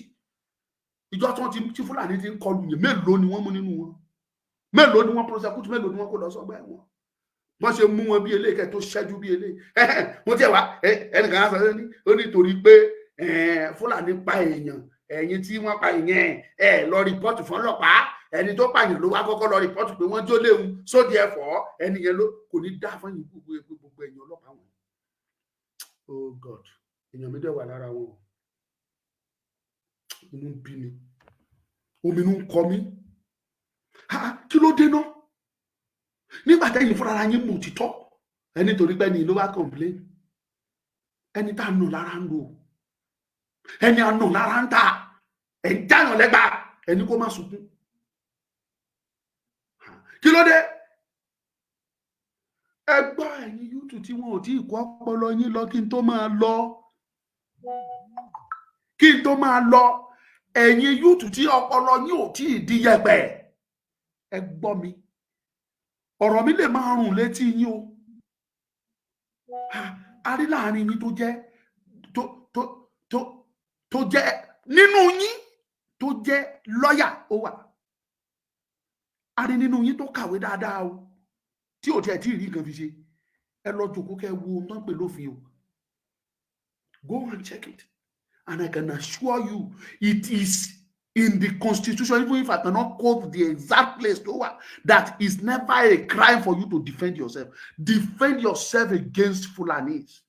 S3: Ìjọ tí Fúlàní ti ń kọlù yín mélòó ni wọ́n mú nínú wọn? Mélòó ni wọ́n prosecute mélòó ni wọ́n kó lọ sọ́gbà ẹ̀wọ̀n? Wọ́n ṣe mú wọn bí eléyìí tó ṣẹ́jú bí eléyìí. Mo jẹ́ wá ẹnìkan á sọ ó nítorí pé Fúlàní pa èèyàn ẹ̀yin tí wọ́n pa èèyàn lọ rìpọ́ọ̀tù fún ọlọ́pàá ẹni tó pààyàn ló wá kọ́kọ́ lọ rìpọ́ọ̀tù pé wọ́n jó léwu sódì ẹ̀fọ́ ẹni yẹn ló kò ní dá fún yín gbogbo ẹ̀yìn ọlọ́pàá wọn. Oh God, èèyàn mi dẹ̀ wà lára wọn. Inú ń bí mi, ominú ń kọ mí. Kí ló dé náà? Nígbà tẹ́yìn fúnra yín mú òtítọ́ ẹni torí pé ní ló wá complain ẹni tá a nù lára ń lò ẹni àná lára ń ta ẹ̀ ń jáyàn lẹ́gbà ẹni kó má sunkún kí ló dé ẹ gbọ́ ẹ̀yin YouTube tí wọn ò tí ì kó ọpọlọ yín lọ kí n tó máa lọ ẹ̀yin YouTube tí ọpọlọ yín ò tí ì di yẹ̀pẹ̀ ẹ gbọ́ mi ọ̀rọ̀ mi lè máa rùn létí yín o a rí láàrin yín tó jẹ́ nínú yín tó jẹ́ lọ́yà ó wà a rí nínú yín tó kàwé dáadáa o tí ò tiẹ̀ tí ì rí nǹkan fi ṣe ẹ lọ jòkó kẹ́ wo ohun tó ń pè lófin o go and check it and I can assure you it is in the constitution, even if I cannot quote the exact place that is never a crime for you to defend yourself. Defend yourself against Fulanis.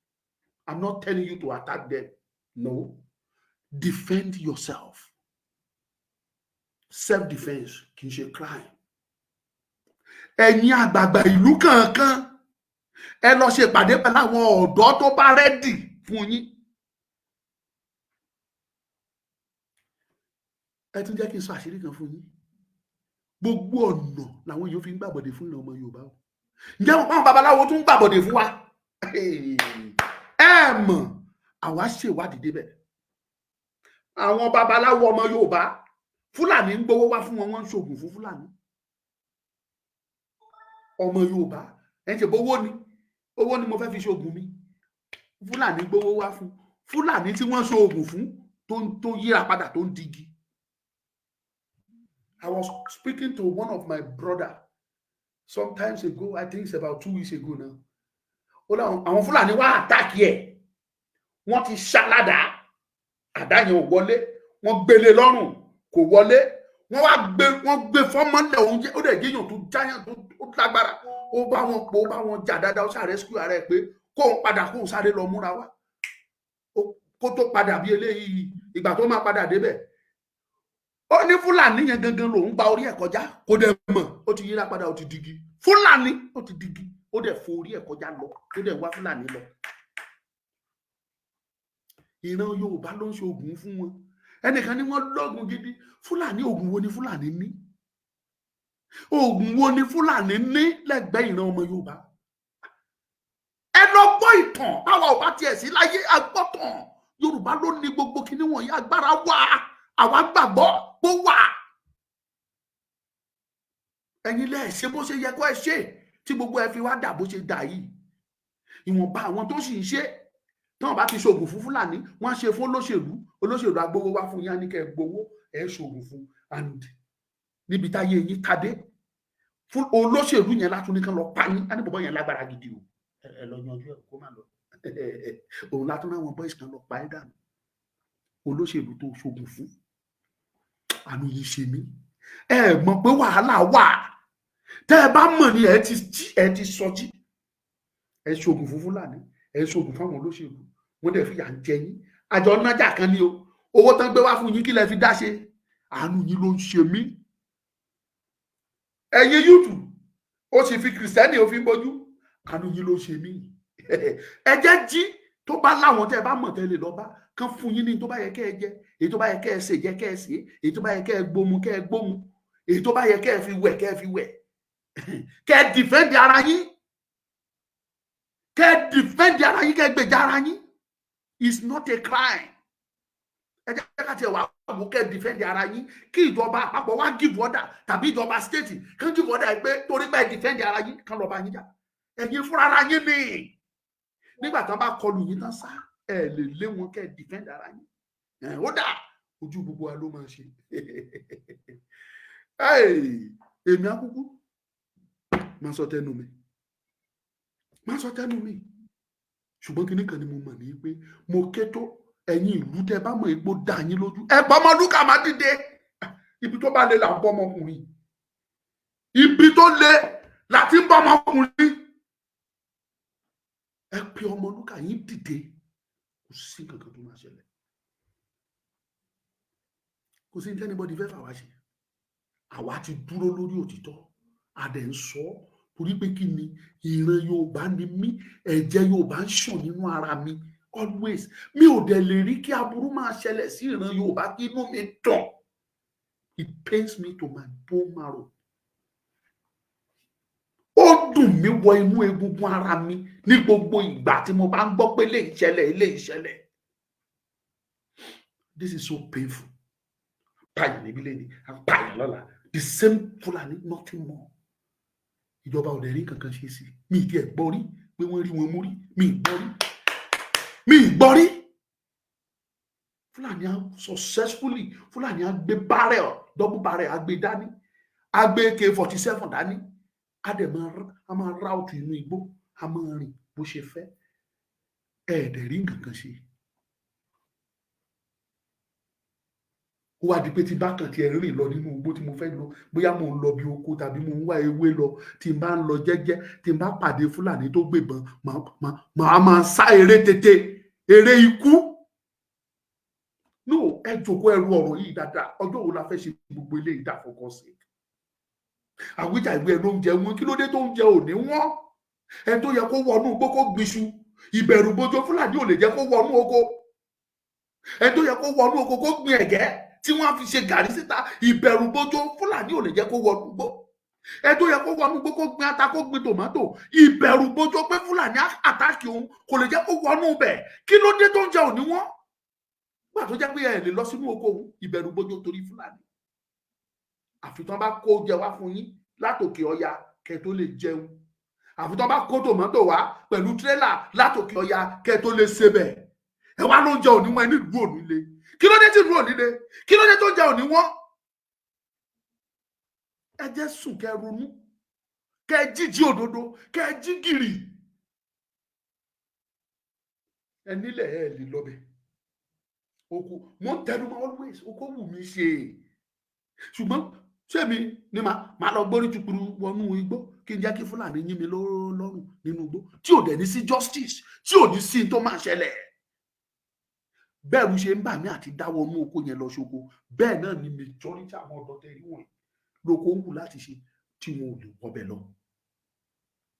S3: I'm not telling you to attack them. No. Defend yourself. Self-defense kì í ṣe crime. Ẹ̀yin àgbààgbà ìlú kankan ẹ lọ ṣe ìpàdé pẹ̀lú àwọn ọ̀dọ́ tó bá rẹ́dì fún yín. Ẹ tún jẹ́ kí n sọ àṣírí kan fún yín. Gbogbo ọ̀nà làwọn èèyàn fi ń gbàbọ̀dé fún ìlànà ọmọ Yorùbá o. Ǹjẹ́ wọn pàwọn babaláwo tún ń gbàbọ̀dé fún wa? Ẹ mọ̀ àwa ṣèwádìí débẹ̀. Àwọn babaláwo ọmọ Yorùbá Fúlàní ń gbowó wá fún wọn, wọ́n ń ṣoògùn fún Fúlàní. Ọmọ Yorùbá ẹ ṣe owó ni mo fẹ́ fi ṣoògùn mi. Fúlàní gbowó wá fún Fúlàní tí wọ́n ṣoògùn fún tó yíra padà tó ń digi. I was speaking to one of my brother sometimes ago, I think it's about 2 weeks ago now. Àwọn Fúlàní wá attack ẹ̀. Wọ́n ti ṣáládà àdáyàn ò wọlé, wọ́n gbélé lọ́rùn kò wọlé, wọ́n gbé fọ́mọ́lẹ̀ oúnjẹ ó dẹ̀ géèyàn tó jáyàn tó lágbára. Ó bá wọn pò ó bá wọn jà dáadáa ó sáré rescue ara ẹ̀ pé kóun padà kóun sáré lọ múra wá. Kó tó padà bí eléyìí ìgbà tó máa padà débẹ̀. Ó ní Fúlàní yẹn gangan lòun gba orí ẹ̀ kọjá kó dẹ̀ mọ̀ ó ti yíra padà ó ti digi. Fúlàní ó ti digi ó dẹ̀ fo orí ẹ̀ kọjá lọ ó dẹ̀ wá Fúlàní lọ. Ìran Yorùbá ló ń ṣe oògùn fún wọn. Ẹnìkan ní wọ́n lọ́gùn gidi. Fúlàní oògùn wo ni Fúlàní ní? Oògùn wo ni Fúlàní ní lẹ́gbẹ̀ẹ́ ìran ọmọ Yorùbá? Ẹ lọ gbọ́ ìtàn àwa ò bá tiẹ̀ sí láyé agbọ́tàn. Yorùbá ló ní gbogbo kinní wọ̀nyí agbára wà àwa gbàgbọ́ bó wà. Ẹ̀yin lẹ ṣe bó ṣe yẹ kó ẹ ṣe tí gbogbo ẹ fi wá dà bó ṣe dà yìí. Ìwọ̀nba àwọn tó sì ń ṣe tí wọ́n bá ti ṣoògùn fún Fúlàní wọ́n á ṣe fún olóṣèlú agbowó wá fún yín á ní kẹ́ ẹ gbowó ẹ ṣoògùn fún and níbi táyé yín tadé fún olóṣèlú yẹn látún ní kán lọ pa yín á ní bọ̀bọ̀ yẹn lágbára gidi o ẹ lọ yanjú ẹ kó má lọ òun látún náà wọn boys kan lọ pa ẹ dànù olóṣèlú tó ṣoògùn fún àánú yìí ṣe mí ẹ mọ̀ pé wàhálà wà tẹ́ ẹ bá mọ̀ ni ẹ ti sọjí ẹ ṣoògùn fún Fúlàní ẹ ṣoògùn fáwọn olóṣèlú wọ́n dẹ̀ fìyà ń jẹ yín àjọ nájà kan ní o owó tán gbé wá fún yín kí lẹ fi dá ṣe àánú yín ló ń ṣe mí. Ẹ̀yin YouTube ó sì fi kìrìsìtẹ́nì ó fi ń bójú àánú yín ló ń ṣe mí. Ẹ jẹ́ jí tó bá láwọn tẹ́ ẹ bá mọ̀ tẹ́lẹ̀ lọ́ba kan fún yín ní tó bá yẹ kẹ́ ẹ jẹ èyí tó bá yẹ kẹ́ ẹ ṣe jẹ kẹ́ ẹ ṣe èyí tó bá yẹ kẹ́ ẹ gbómu kẹ́ ẹ gbómu èyí tó bá yẹ kẹ́ ẹ fi wẹ̀ kẹ́ ẹ fi wẹ̀ kẹ́ ẹ dìfẹ́ǹdì ara yín kẹ́ ẹ dìfẹ́ǹdì ara yín kẹ́ ẹ gbèjà ara yín. It's not a crime. Ẹ jẹ́ ká tiẹ̀ wá wò kẹ́ ẹ dìfẹ́ǹdì ara yín kí ìjọba àpapọ̀ wá give order tàbí ìjọba state kán give order pé torí pé ẹ dìfẹ́ǹdì ara yín kán lọ bá yín jà. Ẹ̀yin fúnra ara yín ni nígbà tán bá kọlù yín tán sá ẹ lè lé wọn kẹ́ ẹ dìfẹ́ǹdì ara yín. Ó dà ojú gbogbo wa ló máa ṣe. Èmi akúkú máa sọ tẹnu mi ṣùgbọ́n kinní kan ni mo mọ̀ ní pé mo ké tó ẹ̀yin ìlú tẹ́ bá mọ̀ epo dá yín lójú ẹ bá Ọmọlúkà má dìde ibi tó bá lè là ń bọ́ ọmọkùnrin ibi tó lè láti ń bọ́ ọmọkùnrin ẹ pe Ọmọlúkà yín dìde kò sí kankan tó máa ṣẹlẹ̀ kò sí ní anybody fẹ́ fà wá ṣe àwa ti dúró lórí òtítọ́ adẹ̀ ń sọ torí pé kí ni ìran Yorùbá ni mí ẹ̀jẹ̀ Yorùbá ń ṣàn nínú ara mi always. Mi ò dẹ̀ lè rí kí aburú máa ṣẹlẹ̀ sí ìran Yorùbá kí inú mi dùn. It pains me to my bone marrow. Ó dùn mí wọ inú egungun ara mi ní gbogbo ìgbà tí mo bá ń gbọ́ pé ilé ìṣẹ̀lẹ̀. This is so painful. Pààyàn níbí lẹ́ni, pààyàn lọ́la. The same Fulani, nothing more. Ìjọba ò dẹ̀ rí kankan ṣe sí. Mi ti ẹ̀ gbọ́ rí pé wọ́n rí wọn mú rí. Mi gbọ́ rí. Fulani successfully, Fulani á gbé barrel, double barrel, á gbé dání. Á gbé AK-47 dání. Á dẹ̀ máa route inú igbó. Á máa rìn bó ṣe fẹ́. Ẹ dẹ̀ rí kankan ṣe. Ó wá di pé tí bá kàn tí ẹ rìn lọ nínú igbó tí mo fẹ́ lọ, bóyá mo ń lọ bí oko tàbí mo ń wá ewé lọ, tí n bá ń lọ jẹ́jẹ́, tí n bá pàdé Fúlàní tó gbébọn, màá máa sá eré tètè, eré ikú. No, ẹ jókòó ẹrù ọ̀rọ̀ yìí dáadáa. Ọjọ́ wo la fẹ́ ṣe gbogbo eléyìí dà fọkàn sí? Àwíjà ìwé ẹnu oúnjẹ wọn, kí ló dé tó ń jẹ òní wọn? Ẹ tó yẹ kó wọnú igbó kó gbiṣu, ìbẹ̀rù bojo Fúlàní ò lè jẹ́ kó wọnú oko. Ẹ tó yẹ kó wọnú oko kó gbin ẹ̀gẹ́ tí wọ́n fi ṣe gàrí síta, ìbẹ̀rù bojo Fúlàní ò lè jẹ́ kó wọnú igbó. Ẹ tó yẹ kó wọnú igbó kó gbin ata kó gbin tòmátò, ìbẹ̀rù bojo pé Fúlàní àtàkì òun kò lè jẹ́ kó wọnú bẹ̀. Kí ló dé tó ń jẹ òní wọn? Gbà tó jẹ́ pé ẹ lè lọ sínú oko òun, ìbẹ̀rù bojo torí Fúlàní. Àfi tán bá kó jẹ wá fún yín látòkè ọya kẹ́ tó lè jẹun. Àfi tán bá kó tòmátò wá pẹ̀lú tírélà látòkè ọya kẹ́ tó lè sebẹ̀. Ẹ wá ló ń jẹ òní wọn ní ìlú òní le. Kí ló dé tí ìlú òní le? Kí ló dé tó ń jẹ òní wọn? Ẹ jẹ́ sùn kẹ́ ronú, kẹ́ jíjí òdodo, kẹ́ jí gìrì. Ẹ nílẹ̀ ẹ lè lọ bẹ̀. Oko mo ń tẹnu mọ́ always, oko wù mí ṣe. Ṣùgbọ́n ṣé mi ni màá lọ gbórí tukuru wọnú igbó kí n jẹ́ kí Fúlàní yín mi lọ́rùn nínú igbó tí ò dẹ̀ ní sí justice, tí ò ní sí tó máa ṣẹlẹ̀. Bẹ́ẹ̀rù ṣe ń bà mí àti dáwọ́ inú oko yẹn lọ ṣoko, bẹ́ẹ̀ náà ni majority àwọn ọ̀dọ́ tẹ̀rí wọ̀nyí lóko ń wù láti ṣe tí wọn ò lè wọbẹ̀ lọ.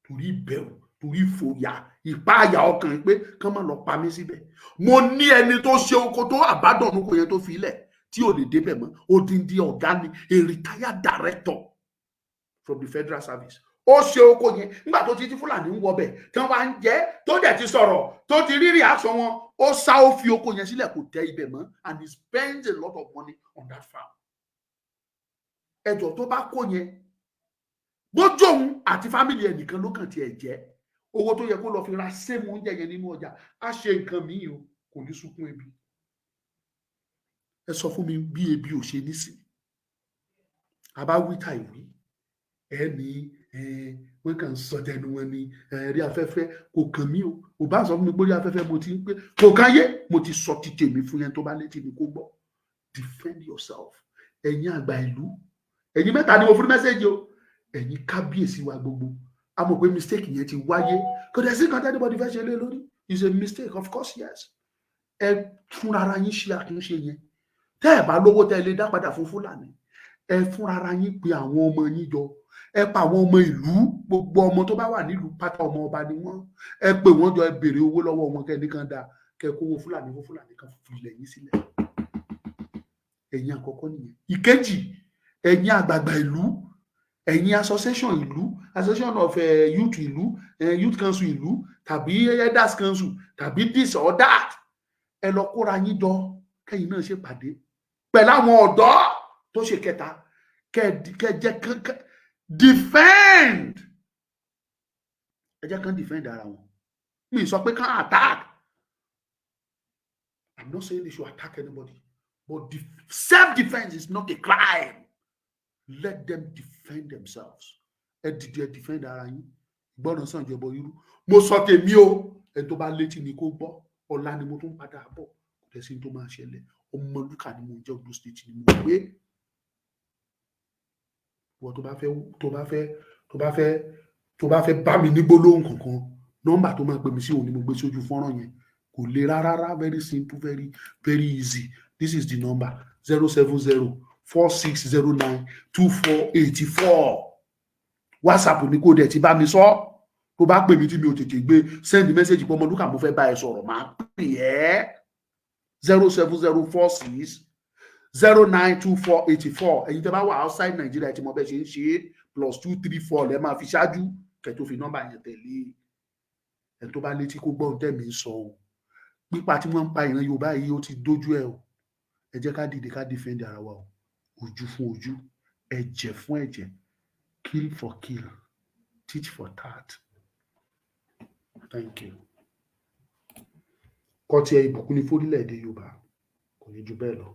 S3: Torí ìbẹ̀rù, torí ìfòyà, ìpáàyà ọkàn pé kán má lọ pa mí síbẹ̀. Mo ní ẹni tó ṣe oko tó àbádọ́nù oko yẹn tó fi ilẹ̀ tí ò lè débẹ̀ mọ́. Odindi ọ̀gá ni, a retired director from the federal service. Ó ṣe oko yẹn nígbà tó ti Fúlàní ń wọbẹ̀ tí wọ́n wá ń jẹ́, tó dẹ̀ ti sọ̀rọ̀, tó ti rí reaction wọn. Ó sá ó fi oko yẹn sílẹ̀ kò tẹ ibẹ̀ mọ́, and he spends a lot of money on that farm. Ẹjọ́ tó bá kó yẹn, bójú òun àti fámìlì ẹ̀ nìkan ló kàn tiẹ̀ jẹ́. Owó tó yẹ kó lọ fi ra sẹ́mu oúnjẹ yẹn nínú ọjà, á ṣe nǹkan míì o, kò ní sunkún ebi. Ẹ sọ fún mi bí ebi ò ṣe ní sí. Àbá wí ta ìwé. Ẹ ní wọ́n kàn sọ tẹnu wọn ní rí afẹ́fẹ́ kò kàn mí o. Ò bá sọ fún mi pé rí afẹ́fẹ́ mo ti ń pé kò káyé, mo ti sọ ti tèmi fún yẹn tó bá létí ni kó gbọ́. Defend yourself. Ẹ̀yin àgbà ìlú. Ẹ̀yin mẹ́ta ni mo fún mẹ́sẹ̀jì o. Ẹ̀yin kábíyèsí wa gbogbo. A mọ̀ pé mistake yẹn ti wáyé. Kò dẹ̀ sí nǹkan tí anybody fẹ́ ṣe lé lórí. It's a mistake, of course, yes. Ẹ fúnra ara yín ṣe àtúnṣe yẹn. Tẹ́ ẹ bá lówó tẹ́ ẹ lè dá padà fún Fúlàní. Ẹ fúnra ara yín pe àwọn ọmọ yín jọ. Ẹ pa àwọn ọmọ ìlú, gbogbo ọmọ tó bá wà nílùú pátá ọmọ ọba ni wọ́n. Ẹ pè wọ́n jọ, ẹ béèrè owó lọ́wọ́ wọn kẹ́ nìkan dá, kẹ́ kówó Fúlàní fún Fúlàní kan fi ilẹ̀ yín sílẹ̀. Ẹ̀yin àkọ́kọ́ nìyẹn. Ìkejì, ẹ̀yin àgbààgbà ìlú, ẹ̀yin association ìlú, association of youth ìlú, youth council ìlú, tàbí elders council, tàbí this or that. Ẹ lọ kóra yín jọ, kẹ́yin náà ṣe pàdé pẹ̀lú àwọn ọ̀dọ́ tó ṣe kẹta, kẹ́ jẹ́ defend. Ẹ jẹ́ kán defend ara wọn. Mi sọ pé kán attack. I'm not saying they should attack anybody, but self-defense is not a crime. Let them defend themselves. Ẹ dìde, ẹ defend ara yín. Gbọ́dọ̀ sàn jẹ́ bọ irú. Mo sọ tèmi o, ẹ tó bá létí ni kó gbọ́. Ọ̀la ni mo tún padà bọ̀. Kò tẹ̀ sí tó máa ṣẹlẹ̀. Ọmọ Lúkà ni mo jẹ́, Ondo State ni mo gbé. Wọ́n tó bá fẹ́ bá mi ní gbólóhùn kankan, nọ́mbà tó máa pè mí sí òun ni mo gbé sójú fọ́nrán yẹn. Kò le rárá, very simple, very very easy. This is the number 070-4609-2484. WhatsApp mi kò dẹ̀ ti bá mi sọ. tó bá pè mí tí mi ò tètè gbé send message pé Ọmọlúkà mo fẹ́ bá ẹ sọ̀rọ̀ máa pè ẹ́ 07046 092484 ẹ̀yin tẹ́ bá wà outside Nigeria tí mo bẹ ṣe ń ṣe +234 lẹ máa fi ṣáájú kẹ́ tó fi nọ́mbà yẹn tẹ̀lé ẹ tó bá létí kó gbọ́n tẹ̀mí ń sọ o pípa tí wọ́n ń pa ìran Yorùbá yìí ó ti dójú ẹ o ẹ jẹ́ ká dìde ká defend ara wa o ojú fún ojú ẹ̀jẹ̀ fún ẹ̀jẹ̀ kill for kill teach for tat thank you kọ́ tí ẹ ìbùkún ní fórílẹ̀-èdè Yorùbá kò ní ju bẹ́ẹ̀ lọ.